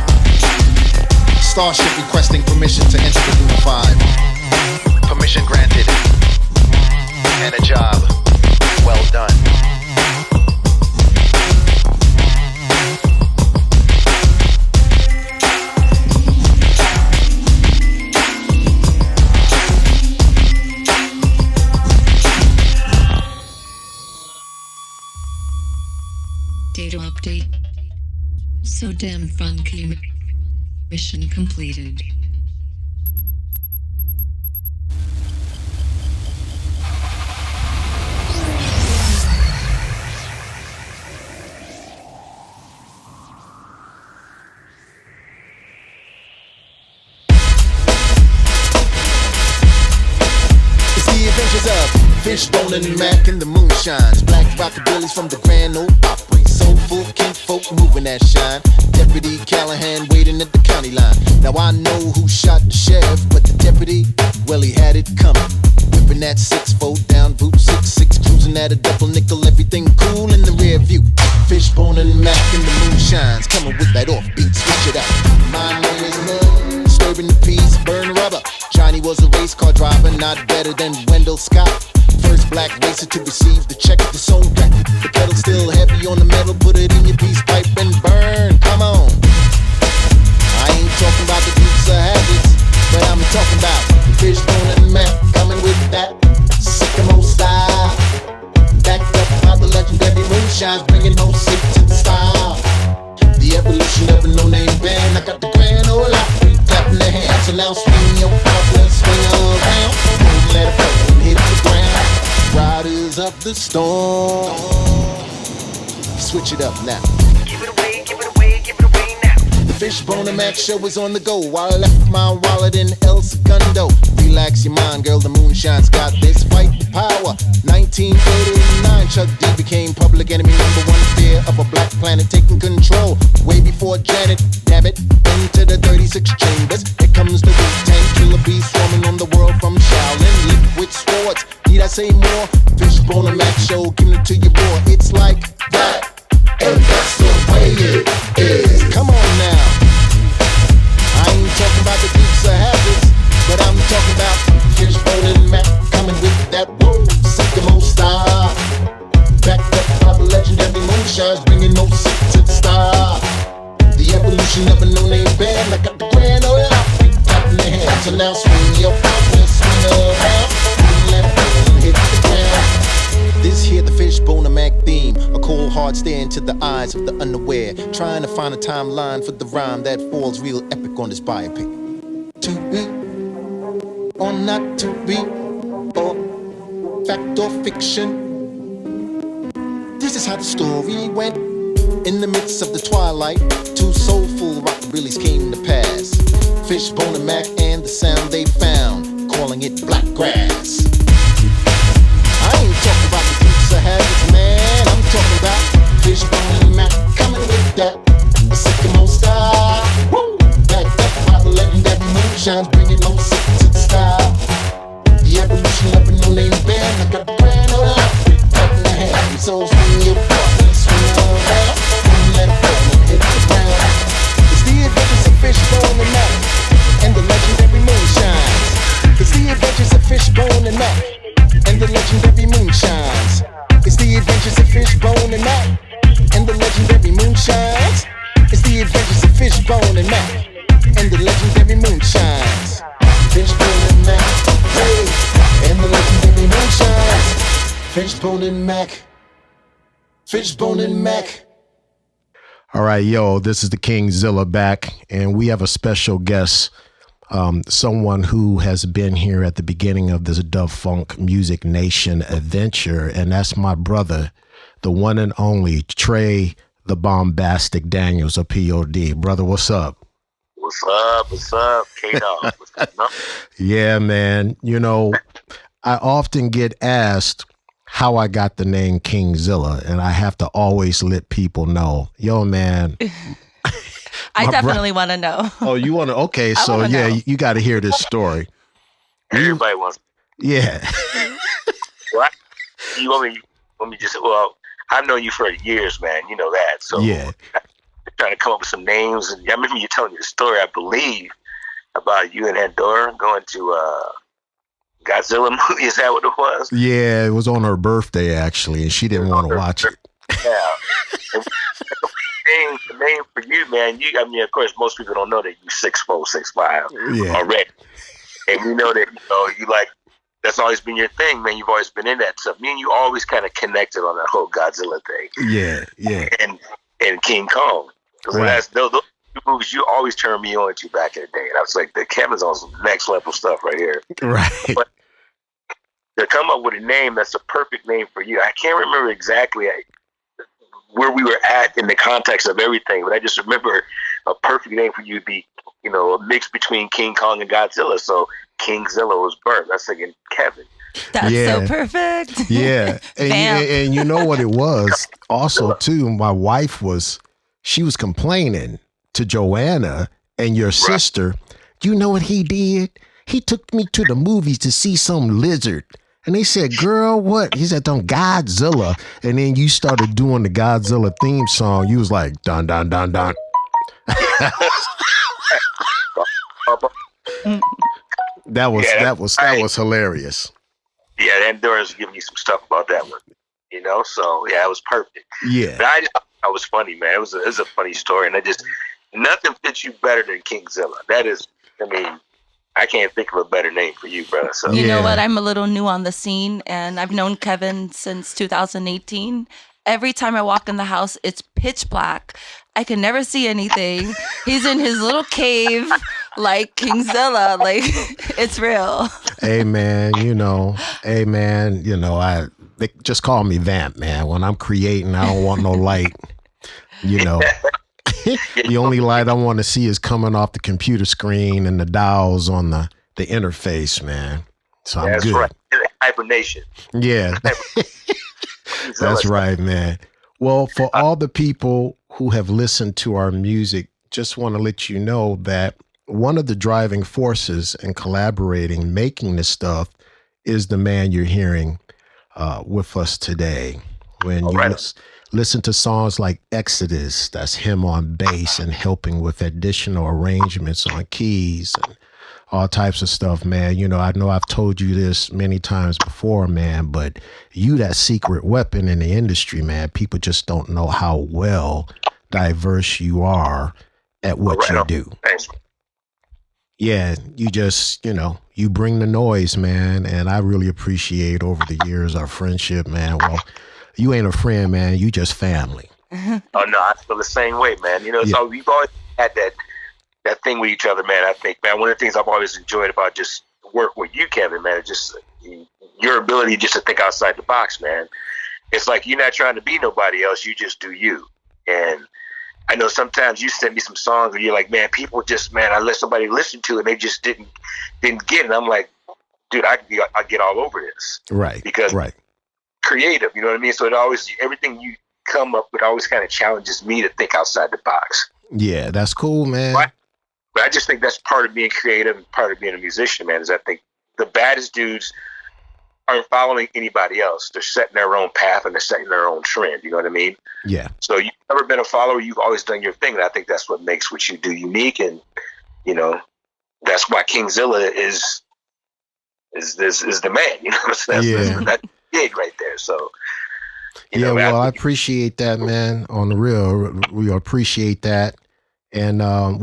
Starship requesting permission to enter the Luna 5. Permission granted. And a job well done. Data update. So damn funky. Mission completed. Fishbone and Mac and the moonshines. Black rockabillys from the Grand Ole Opry. Soulful kinfolk moving that shine. Deputy Callahan waiting at the county line. Now I know who shot the sheriff, but the deputy, well, he had it coming. Whipping that 6-4 down Route 66, cruising at a double nickel, everything cool in the rear view. Fishbone and Mac and the moonshines, coming with that offbeat, switch it up. My name is Love, disturbing the peace, burn rubber. Johnny was a race car driver, not better than Wendell Scott. First black racer to receive the check of the song crack. The pedal still heavy on the metal, put it in your peace pipe and burn, come on. I ain't talking about the Dukes of Hazzards, but I'm talking about the Fishbone and Mac coming with that sycamore style. Backed up by the legendary moonshines, bringing no sick to the style. The evolution of a no-name band, I got the Grand Ole Opry clapping their hands, so now swing your power, swing around. Don't let it go and hit the ground. Riders of the storm. Switch it up now. Give it away, give it away, give it away now. The Fishbone and Mac show is on the go. I left my wallet in El Segundo. Relax your mind, girl, the moonshine's got this. Fight the power. 1989, Chuck D became public enemy #1 fear of a black planet taking control. Way before Janet, damn it, into the 36 chambers. Here comes the Wu-Tang killer bees swarming on the world from Shaolin. Liquid swords, need I say more? Fishbone and Mac moonshine's bringing no sick to the star. The evolution of a no-name band. I got the grand old outfit clapping their hands. So now swing your feet and swing around. Let it hit the ground. This here the Fishbone and Mac theme. A cold hard stare into the eyes of the unaware. Trying to find a timeline for the rhyme that falls real epic on this biopic. To be or not to be, or fact or fiction. This is how the story went. In the midst of the twilight, two soulful rockabillies came to pass. Fishbone and Mac and the sound they found, calling it black grass. I ain't talking about the pizza habits, man. I'm talking about Fishbone and Mac coming with that Sycamore style. Woo! Backed up by the legendary moonshine's bringing no sick to the style. The evolution of a no-name band. I got a brand new outfit in the hand. So swing your body, swing around, and let it go and hit the ground. It's the adventures of Fishbone and Mac and the legendary moonshines. It's the adventures of Fishbone and Mac and the legendary moonshines. It's the adventures of Fishbone and Mac and the legendary moonshines. It's the adventures of Fishbone and Mac and the legendary moonshines. Fishbone and Mac, hey, and the legendary moonshines. Fishbone and Mac, Fishbone and Mac. All right, yo, this is the KingZiLLa back, and we have a special guest. Someone who has been here at the beginning of this Dub Funk Music Nation adventure, and that's my brother, the one and only Traa the Bombastic Daniels of P.O.D. Brother, what's up? What's up? What's up? K-Dog. What's up? Yeah, man. You know, I often get asked how I got the name KingZiLLa, and I have to always let people know, yo, man. I definitely want to know. Oh, you want to? Okay, so yeah, you got to hear this story. Everybody wants. Yeah. What? You want me just? Well, I've known you for years, man. You know that. So yeah, I'm trying to come up with some names, and I remember you telling me the story. I believe about you and Andorra going to Godzilla movie. Is that what it was? Yeah, it was on her birthday actually, and she didn't want to watch it. Yeah. The name for you, man. I mean, of course, most people don't know that you 6'4", 6'5" already, and we know that you like. That's always been your thing, man. You've always been in that stuff. Me and you always kind of connected on that whole Godzilla thing. Yeah, yeah. And King Kong. Because those two movies you always turned me on to back in the day, and I was like, the Kevin's on some next level stuff right here. Right. But to come up with a name that's a perfect name for you, I can't remember exactly where we were at in the context of everything, but I just remember a perfect name for you to be, a mix between King Kong and Godzilla. So KingZiLLa was birthed. I was thinking Kevin. That's so perfect. Yeah. And you know what it was also too, my wife she was complaining to Joanna and your sister. You know what he did? He took me to the movies to see some lizard. And they said, girl, what? He said, on Godzilla. And then you started doing the Godzilla theme song. You was like, dun, dun, dun, dun. That was hilarious. Yeah, Andorra's giving you some stuff about that one. So yeah, it was perfect. Yeah. But I was funny, man. It was a funny story, and nothing fits you better than KingZiLLa. That is, I can't think of a better name for you, brother. So you know what? I'm a little new on the scene, and I've known Kevin since 2018. Every time I walk in the house, it's pitch black. I can never see anything. He's in his little cave, like KingZiLLa. Like, it's real. Hey, man, they just call me Vamp, man. When I'm creating, I don't want no light, The only light I want to see is coming off the computer screen and the dials on the interface, man. So I'm good. Right. Hibernation. Yeah. That's right, man. Well, for all the people who have listened to our music, just want to let you know that one of the driving forces in collaborating, making this stuff, is the man you're hearing with us today. When you listen to songs like Exodus, that's him on bass and helping with additional arrangements on keys, and all types of stuff, man. You know I've told you this many times before, man, but you that secret weapon in the industry, man. People just don't know how well diverse you are at what you do. Thanks. Yeah, you just, you bring the noise, man, and I really appreciate over the years our friendship, man. Well, you ain't a friend, man. You just family. Oh no, I feel the same way, man. So we've always had that thing with each other, man. I think, man, one of the things I've always enjoyed about just work with you, Kevin, man, is just your ability just to think outside the box, man. It's like you're not trying to be nobody else. You just do you. And I know sometimes you send me some songs where you're like, man, people just, man, I let somebody listen to it and they just didn't get it. I'm like, dude, I get all over this. Right. Because creative, you know what I mean? So it always, everything you come up with always kind of challenges me to think outside the box. Yeah, that's cool, man. But I just think that's part of being creative and part of being a musician, man, is I think the baddest dudes aren't following anybody else. They're setting their own path and they're setting their own trend. You know what I mean? Yeah. So you've never been a follower. You've always done your thing. And I think that's what makes what you do unique. And, that's why KingZiLLa is the man. You know what I'm saying? That's big right there. So, I appreciate that, man. On the real, we appreciate that. And, man,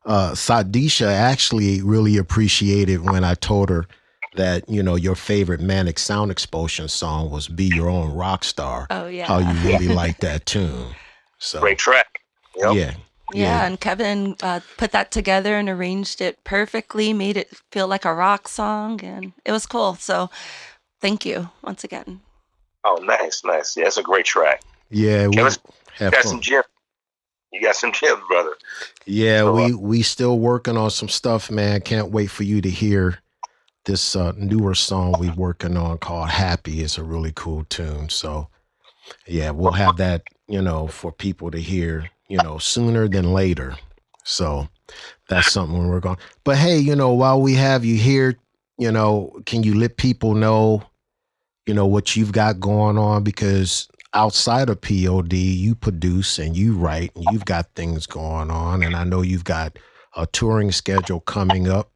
Sadiesha actually really appreciated when I told her that, your favorite MANIC Sound Expulsion song was Be Your Own Rock Star. Oh, yeah. How you really like that tune. So great track. Yep. Yeah, and Kevin put that together and arranged it perfectly, made it feel like a rock song, and it was cool. So thank you once again. Oh, nice. Yeah, it's a great track. Yeah, we got some gems. You got some gems, brother. Yeah, so, we still working on some stuff, man. Can't wait for you to hear this newer song we working on called Happy. It's a really cool tune. So yeah, we'll have that, for people to hear, sooner than later. So that's something we're going. But hey, while we have you here, can you let people know, what you've got going on? Because outside of P.O.D, you produce and you write and you've got things going on. And I know you've got a touring schedule coming up,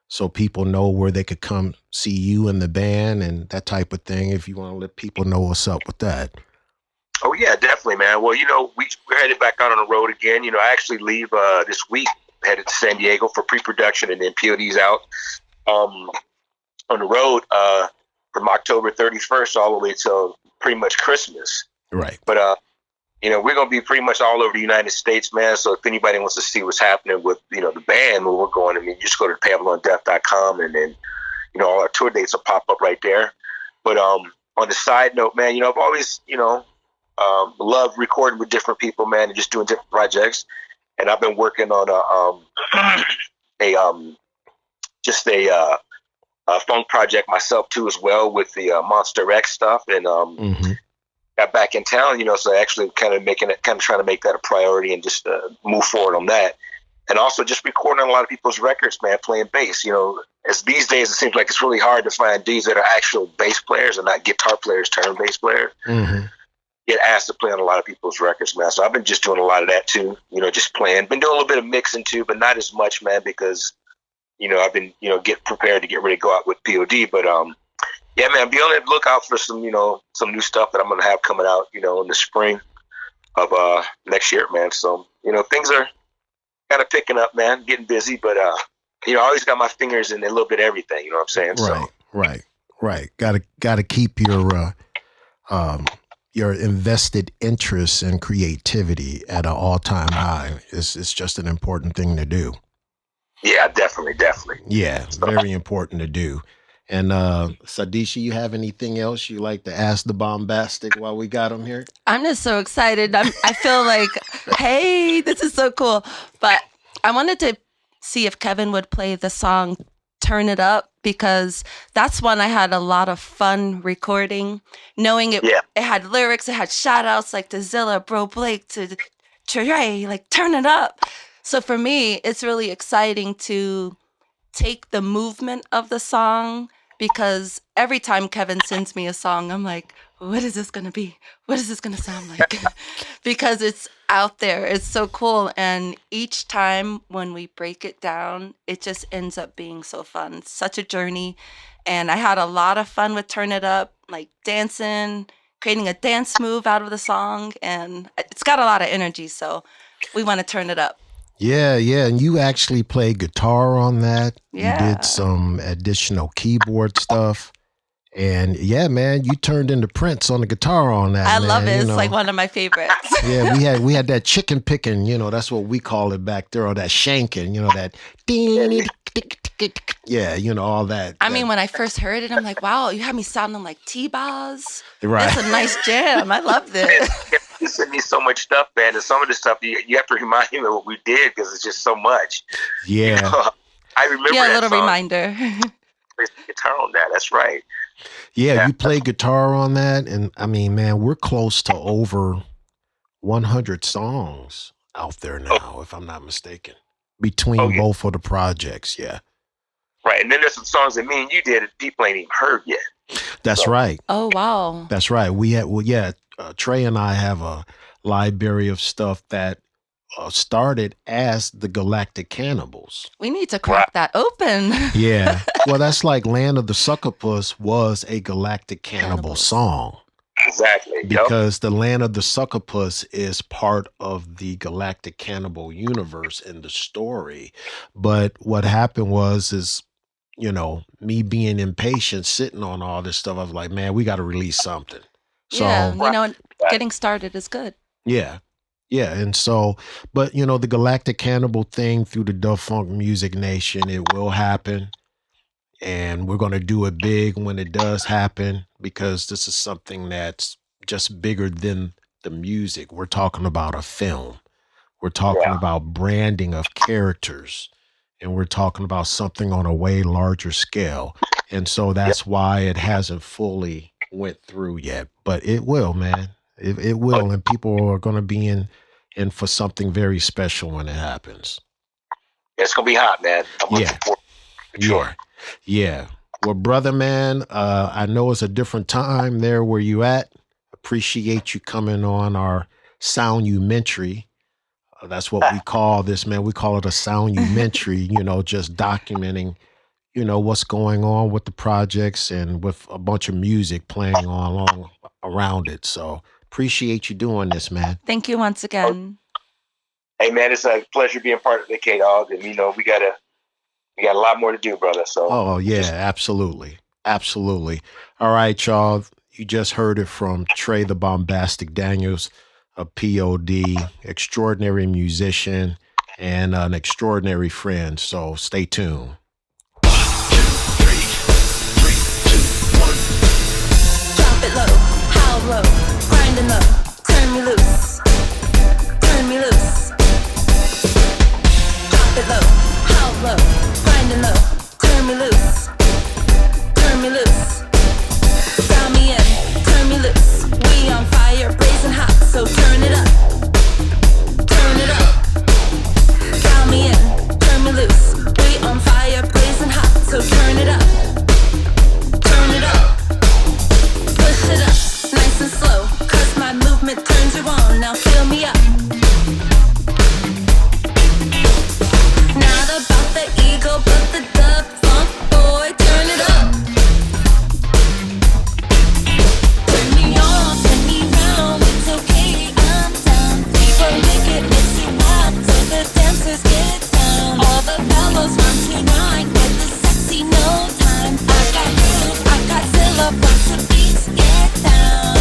so people know where they could come see you and the band and that type of thing. If you want to let people know what's up with that. Oh yeah, definitely, man. Well, we're headed back out on the road again. I actually leave this week, headed to San Diego for pre-production, and then P.O.D's out on the road from October 31st all the way till pretty much Christmas. Right. But we're gonna be pretty much all over the United States, man. So if anybody wants to see what's happening with the band where we're going, you just go to PavelonDeath.com, and then all our tour dates will pop up right there. But on the side note, man, I've always loved recording with different people, man, and just doing different projects. And I've been working on a funk project myself too, as well, with the Monster X stuff, and got back in town, so actually kind of trying to make that a priority and just move forward on that. And also just recording on a lot of people's records, man, playing bass. As these days, it seems like it's really hard to find dudes that are actual bass players and not guitar players turned bass players. Mm-hmm. Get asked to play on a lot of people's records, man. So I've been just doing a lot of that too, just playing. Been doing a little bit of mixing too, but not as much, man, because, I've been, get prepared to get ready to go out with P.O.D. But, yeah, man, be on the lookout for some, some new stuff that I'm going to have coming out, in the spring of next year, man. So, things are kind of picking up, man, getting busy, but, I always got my fingers in a little bit of everything, you know what I'm saying? Right. Gotta keep your invested interest and creativity at an all-time high. It's just an important thing to do. Yeah, definitely. Yeah, very important to do. And Sadiesha, you have anything else you like to ask the bombastic while we got him here? I'm just so excited. I feel like, hey, this is so cool. But I wanted to see if Kevin would play the song Turn It Up, because that's one I had a lot of fun recording, knowing it had lyrics, it had shout outs like to Zilla, Bro Blake, to Traa, like turn it up. So for me, it's really exciting to take the movement of the song because every time Kevin sends me a song, I'm like, what is this going to be? What is this going to sound like? Because it's out there. It's so cool. And each time when we break it down, it just ends up being so fun. It's such a journey. And I had a lot of fun with Turn It Up, like dancing, creating a dance move out of the song. And it's got a lot of energy. So we want to turn it up. Yeah, and you actually played guitar on that. Yeah. You did some additional keyboard stuff. And yeah, man, you turned into Prince on the guitar on that. I man. love it. It's like one of my favorites. Yeah, we had that chicken picking, that's what we call it back there, or that shanking, that ding, yeah, all that. I mean, when I first heard it, I'm like, wow, you have me sounding like T-Boz. Right. That's a nice jam. I love this. You send me so much stuff, man, and some of the stuff you have to remind me of what we did because it's just so much. Yeah. I remember Yeah, a that little song. Reminder. Guitar on that. That's right. Yeah, you play guitar on that, and I mean, man, we're close to over 100 songs out there now, if I'm not mistaken, between both of the projects. Yeah. Right, and then there's some songs that me and you did that people ain't even heard yet. That's right. Oh, wow. That's right. We had, Trey and I have a library of stuff that started as the Galactic Cannibals. We need to crack that open. Yeah. Well, that's like Land of the Succubus was a Galactic Cannibal song. Exactly. Because the Land of the Succubus is part of the Galactic Cannibal universe in the story. But what happened is me being impatient, sitting on all this stuff, I was like, man, we got to release something. So, yeah, getting started is good. Yeah. Yeah. And so, but, the Galactic Cannibal thing through the Dub Funk Music Nation, it will happen. And we're going to do it big when it does happen, because this is something that's just bigger than the music. We're talking about a film. We're talking about branding of characters. And we're talking about something on a way larger scale. And so that's why it hasn't fully went through yet. But it will, man. It will. And people are going to be in for something very special when it happens. It's going to be hot, man. I'm looking forward to it. Sure. Yeah. Well, brother, man, I know it's a different time there where you at. Appreciate you coming on our SoundUmentary. That's what we call this, man. We call it a SoundUmentary, just documenting, what's going on with the projects and with a bunch of music playing along around it. So appreciate you doing this, man. Thank you once again. Hey, man, it's a pleasure being part of the K-Dog. And, we got a lot more to do, brother. So. Oh, yeah, absolutely. Absolutely. All right, y'all. You just heard it from Traa the Bombastic Daniels of P.O.D, extraordinary musician and an extraordinary friend. So stay tuned. 1, 2, 3, 3, 2, 1. Drop it low, how low, grinding low, turn me loose, turn me loose. Drop it low, how low, grinding low, turn me loose, turn me loose. Dial me in, turn me loose. We on fire, blazing hot, so turn it up, turn it up. Dial me in, turn me loose. We on fire, blazing hot, so turn it up, turn it up. Push it up, nice and slow, 'cause my movement turns you on. Now fill me up. Not about the ego, but the dub funk boy. Turn it up. Turn me on, turn me round. It's okay, I'm down. People make it, makes you wild, so the dancers get down. All the fellows run tonight with the sexy no time. I got groove, I got Zilla, watch the beats get down.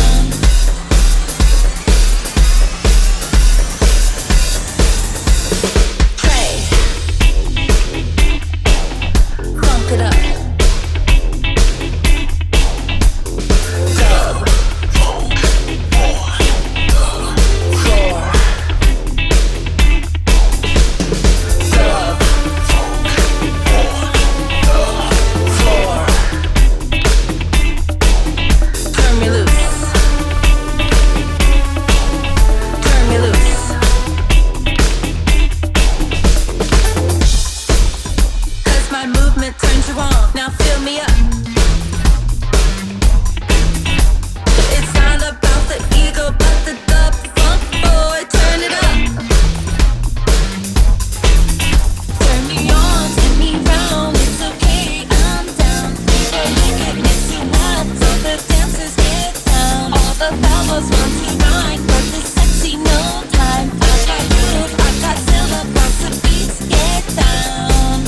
was once right, but the sexy no time. I got groove, I got silver, but the beats get down.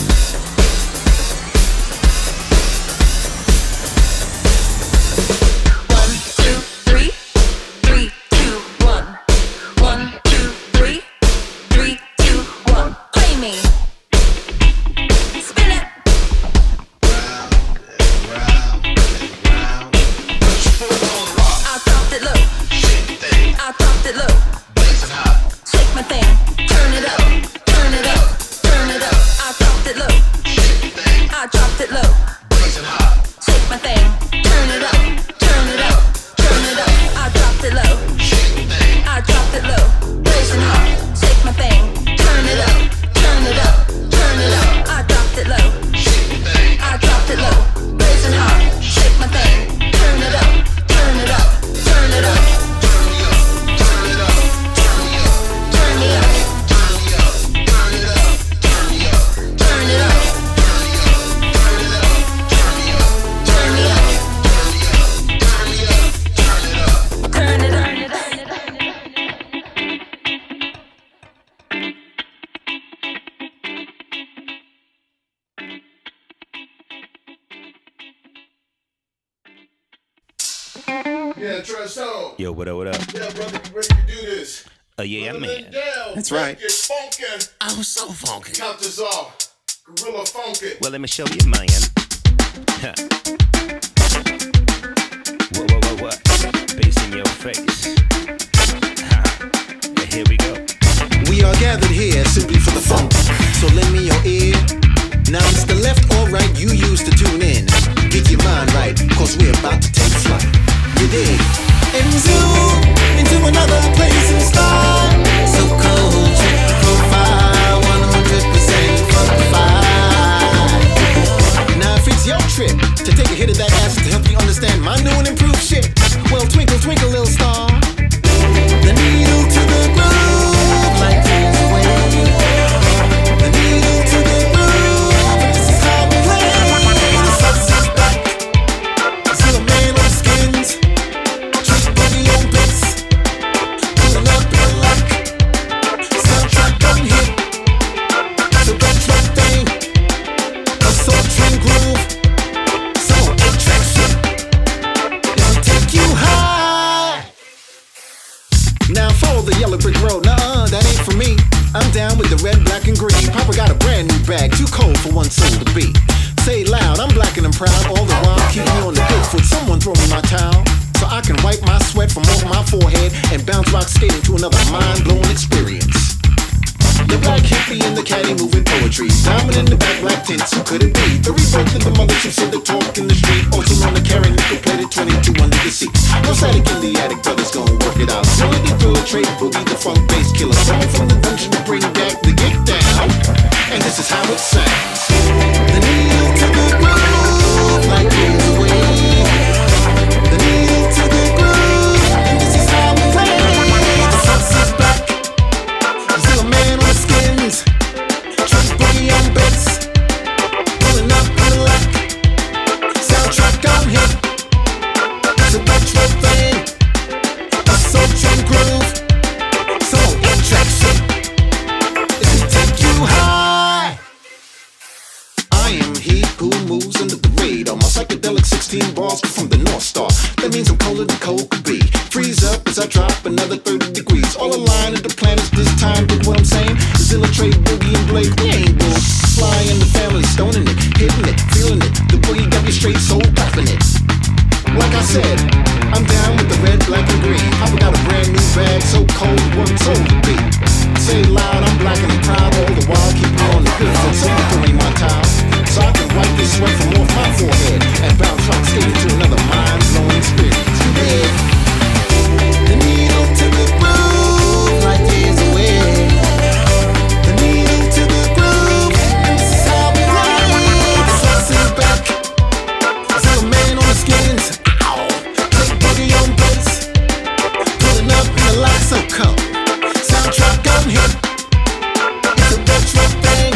One, two, three, 3, 2, 1. 1, 2, 3, 3, 2, 1. Play me. Spin it. I dropped it low. I dropped it low. Shake my thing. Turn it up. Turn it up. Turn it up. I dropped it low. I dropped it low. Shake my thing. Turn it up. Turn it up. Turn it up. I dropped it low. I dropped it low. Blazing hot. Shake my thing. Turn it up. Turn it up. Turn it up. I dropped it low. I dropped it low. Blazing hot. Shake my thing. Turn it up. Turn it up. Turn it up. Turn me up. Turn it up. Turn me up. Turn me up. Turn me up. Turn it up. Turn me up. Turn it up. Turn me up. Turn me up. Turn me up. Turn me up. Turn it up. Turn it up. Yeah, Traa. Yo, what up, what up? Yeah, brother, you ready to do this? Yeah, man. Down, That's right. Get funkin'. I was so funky. Count this off. Gorilla funkin'. Well, let me show you, man. Huh. What? Bass in your face. Ha. Yeah, here we go. We are gathered here simply for the funk. So lend me your ear. Now it's the left or right you used to tune in. Get your mind right, cause we're about to take flight. You dig? And zoom into another place and start. So cold, check the profile, 100% funkified. Now if it's your trip to take a hit of that acid to help you understand my new and improved shit, well, twinkle, twinkle, little star. The needle to the groove, like tears away. The needle to the groove, this is how we play. The sauce is back. See a man on skins. Trick boogie on bass. Pulling up in the lock. Soundtrack on hit. So that's your thing. A soul train groove. So 8-track shit. It'll take you high. Now follow the yellow brick road. Nuh-uh, that ain't for me. I'm down with the red, black, and green. Papa got a brand new bag, too cold for one soul to be. Say it loud, I'm black and I'm proud. All the while keep me on the good foot. Someone throw me my towel so I can wipe my sweat from off my forehead and bounce rock skating to another mind-blowing experience. The black hippie and the caddy moving poetry. Diamond in the back, black tints, who could it be? The rebirth of the mother chips in the talk in the street. Also known to carry nickel plated 22 under the seat. No static in the attic, brothers gon' work it out. Solidly through a trade boogie, the funk bass killer. Someone from the dungeon to bring back the get down. And this is how it sounds. The needle to the groove, like years away. The needle to the groove, and this is how we play. The sauce is back. Still a man on the skins. Trick boogie on bass. Pulling up in the lock. Soundtrack on hit. It's a retro thing. A soul train groove. So 8-track shit. It can take you high. I am he who moves under the radar. My psychedelic 16 bars come from the North Star. That means I'm colder than cold could be. Freeze up as I drop another 30 degrees. All aligned at the planets this time. Dig what I'm saying? KingZiLLa, Boogie, and Blake, we ain't bulls. Fly in the family, stoning it, hitting it, feeling it. The boogie got me straight soul rapping it. Like I said, I'm down with the red, black, and green. Papa got a brand new bag, so cold, one soul to be. Say it loud, I'm black and I'm proud. All the while, keep me on the good foot. So you throwing my towel, so I can wipe this sweat from off my forehead and bounce rock skating to another mind-blowing experience. Yeah. The needle to the groove, like years away. The needle to the groove, and this is how we play. The sauce is back. Still a man on the skins. Ow. Trick boogie on bass. Pulling up in the light so cold. Soundtrack on hit. It's a retro thing.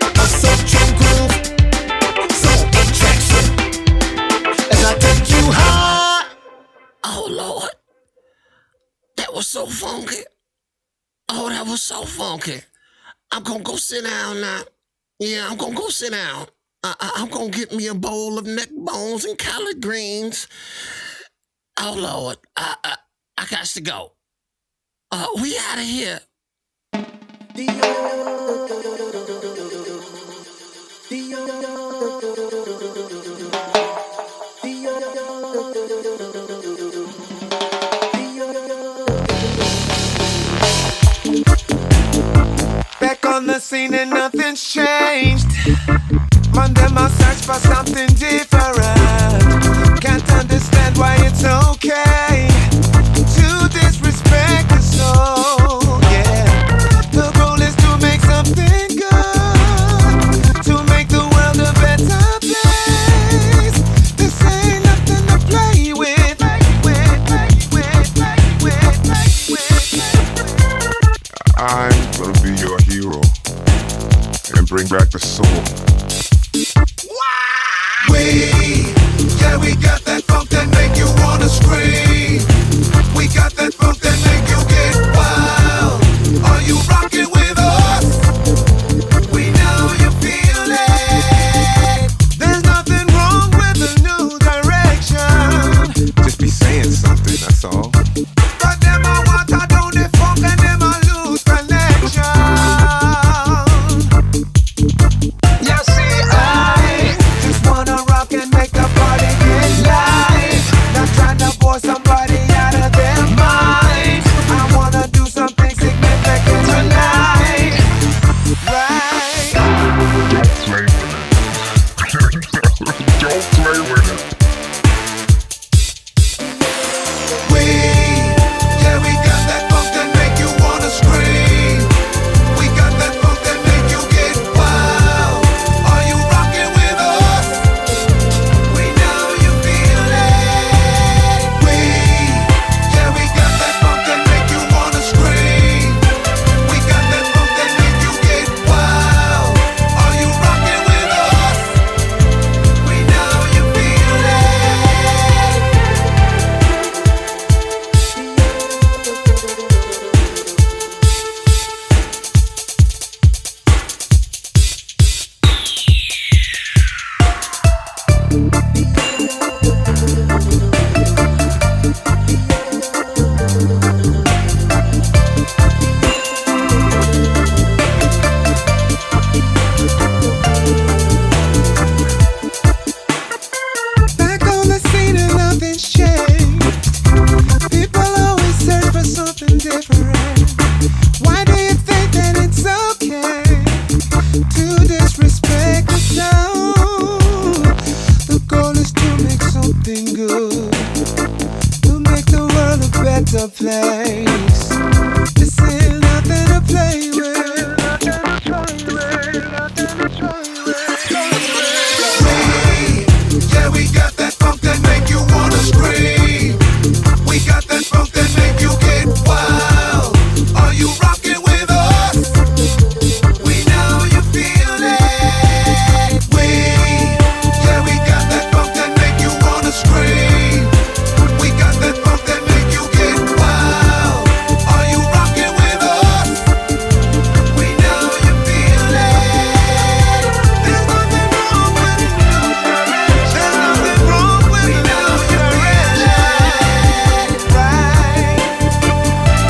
A soul train groove. So 8-track shit. As I take you high. Oh Lord. was so funky. Oh, that was so funky. I'm gonna go sit down now. Yeah, I'm gonna go sit down. I'm gonna get me a bowl of neck bones and collard greens. Oh, Lord. I got to go. We out of here. Back on the scene and nothing's changed. Monday I search for something different. Can't understand why it's okay to disrespect the soul. Yeah, the goal is to make something good, to make the world a better place. This ain't nothing to play with. I'm gonna be your hero and bring back the soul. We got that funk that make you wanna scream. We got that funk that make you get wild. Are you rocking with us? We know you feel it. There's nothing wrong with a new direction. Just be saying something, that's all. But them I want, I don't they funk and them I lose connection. You see, I just wanna rock and make a party get live. Not trying to force somebody out of their mind. I wanna do something significant tonight. Right? Don't play with it. Don't play with it. We got that funk that make you wanna scream. We got that funk that make you get wild. Are you rocking with us? We know you feel it. We got that funk that make you wanna scream. We got that funk that make you get wild. Are you rocking with us? We know you feel it. Back on the scene and nothing's changed. People always search for something different. Why do you think that it's okay to disrespect the sound? The goal is to make something good, to make the world a better place. This ain't nothing to play with. We got that funk that make you wanna scream. We got that funk that make you get wild. Are you rocking with us? We know you feel it. We got that funk that make you wanna scream. We got that funk that make you get wild. Are you rocking with us? We know you feel it. There's nothing wrong with it. There's nothing wrong with it. We know you feel it. Right.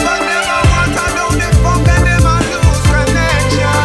But them I want, I know they funk and them I lose connection.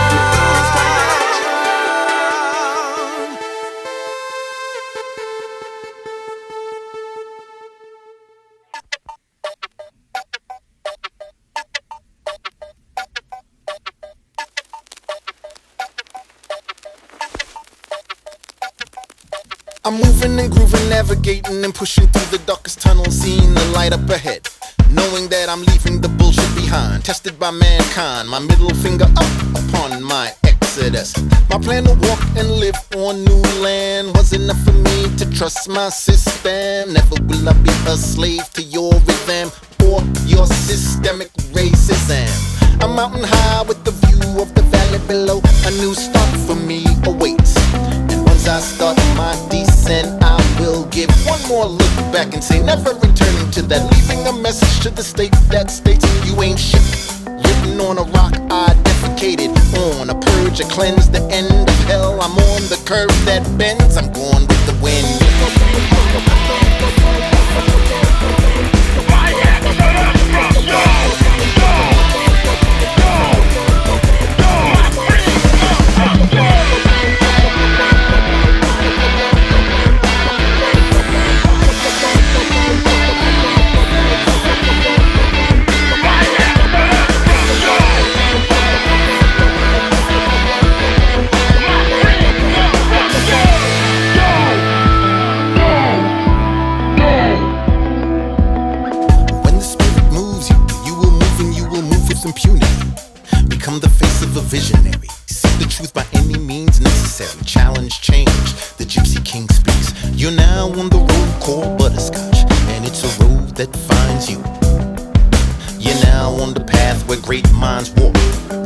I'm moving and grooving, navigating and pushing through the darkest tunnel, seeing the light up ahead. Knowing that I'm leaving the bullshit behind, tested by mankind, my middle finger up upon my exodus. My plan to walk and live on new land was enough for me to trust my system. Never will I be a slave to your rhythm or your systemic racism. I'm mountain high with the view of the valley below. A new start for me awaits. And once I start my descent, I will give one more look back and say never returning to that, leaving a message to the state that states you ain't shit. Written on a rock, I defecated on a purge, a cleanse, the end of hell. I'm on the curve that bends, I'm going with the wind. Become the face of a visionary. Seek the truth by any means necessary. Challenge change. The Gypsy King speaks. You're now on the road called butterscotch, and it's a road that finds you. You're now on the path where great minds walk.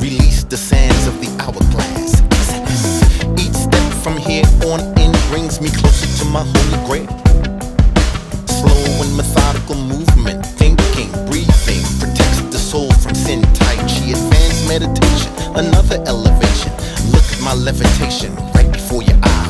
Release the sands of the hourglass. Each step from here on in brings me closer to my holy grail. Slow and methodical movement, thinking, breathing, protects the soul from sin. Tai Chi, advanced meditation, another elevation. Look at my levitation right before your eyes.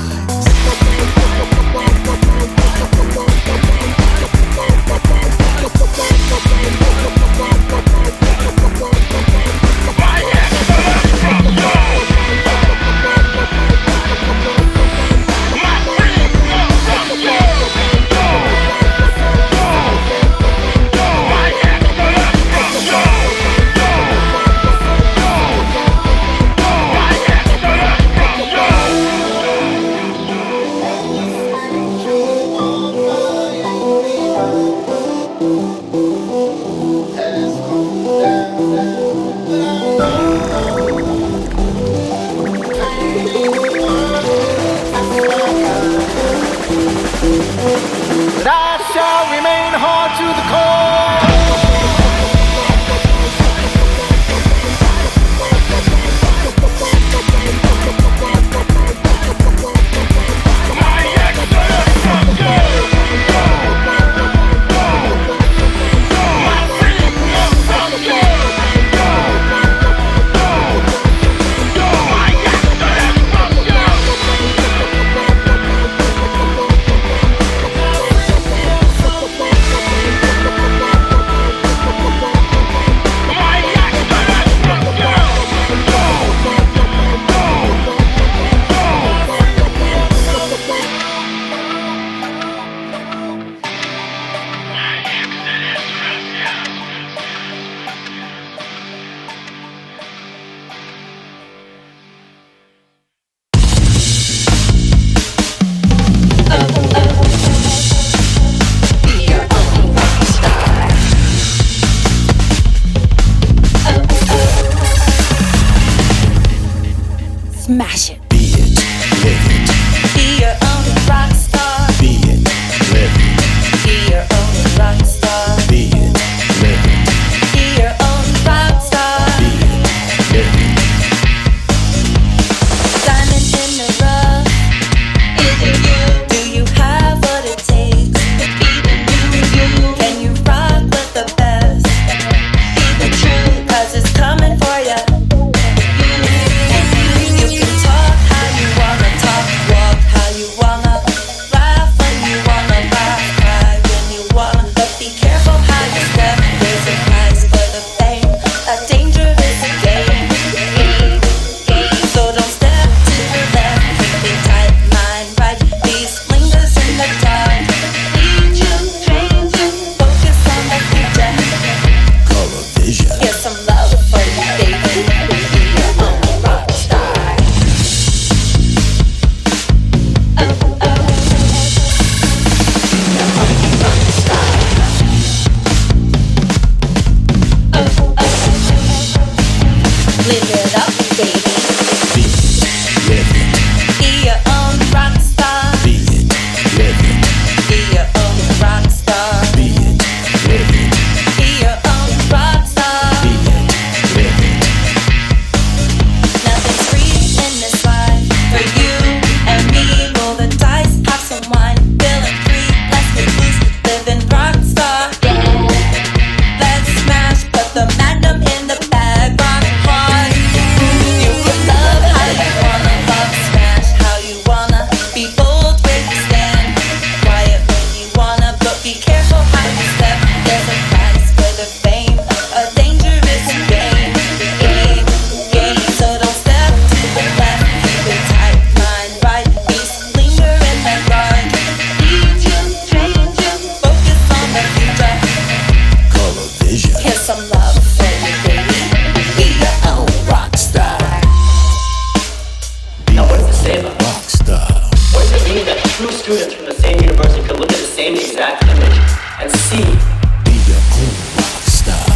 own rock star.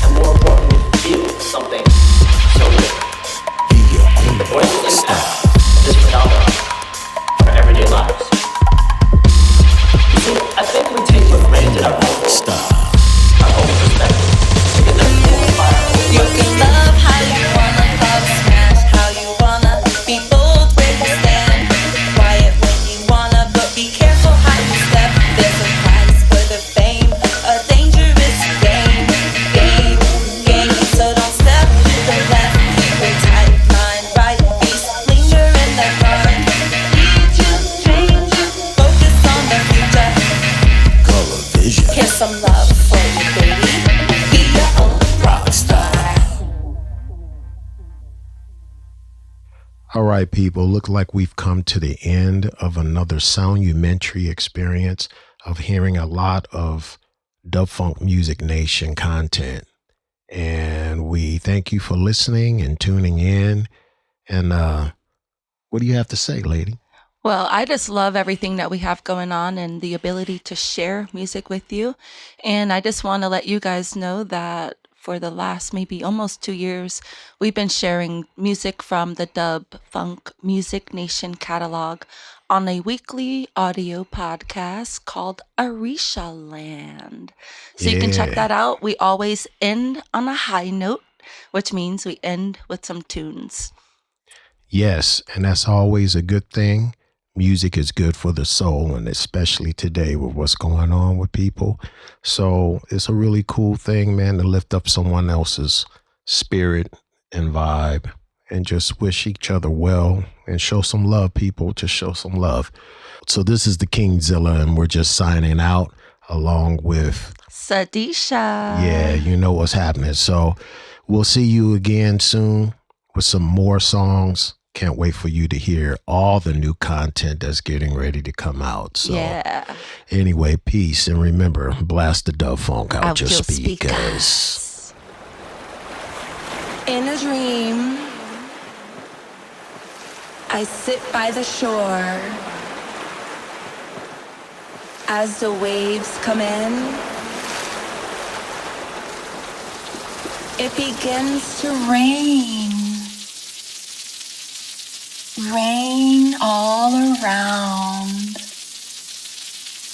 And more importantly, feel something so good. Be your own The voice rock star. impact of this phenomenon on our everyday lives. You see, I think we take for granted our own perspective. Because there's more fire. You can love how you wanna, love smash how you wanna, be bold where you stand, quiet when you wanna, but be careful how you step. There's a price for the fame, a dangerous game. So don't step to the left, keep it tight, mind right, beast, linger in the dark. Lead you, change you, focus on the future. Color vision. Here's some love for you, baby. Be your own rock star. All right, people, look like we've come to the end of another SoundUmentary experience of hearing a lot of Dub Funk Music Nation content. And we thank you for listening and tuning in. And what do you have to say, lady? Well, I just love everything that we have going on and the ability to share music with you. And I just want to let you guys know that for the last maybe almost 2 years, we've been sharing music from the Dub Funk Music Nation catalog on a weekly audio podcast called Arisha Land. So you can check that out. We always end on a high note, which means we end with some tunes. Yes, and that's always a good thing. Music is good for the soul, and especially today with what's going on with people. So it's a really cool thing, man, to lift up someone else's spirit and vibe and just wish each other well and show some love, people. Just show some love. So this is the KingZiLLa, and we're just signing out along with Sadiesha. Yeah, you know what's happening. So we'll see you again soon with some more songs. Can't wait for you to hear all the new content that's getting ready to come out. So anyway, peace. And remember, blast the dub funk out your speakers. In a dream, I sit by the shore as the waves come in. It begins to rain. Rain all around.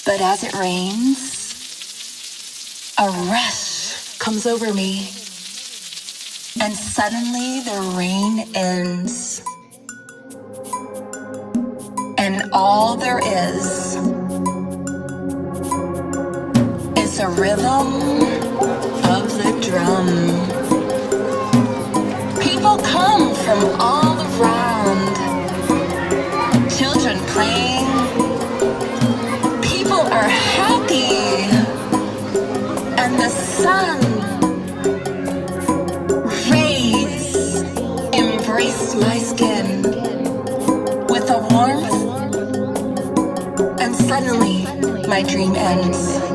But as it rains, a rush comes over me. And suddenly the rain ends. And all there is a rhythm of the drum. People come from all around. Children playing. People are happy. And the sun rays embrace my skin with a warmth. And suddenly my dream ends.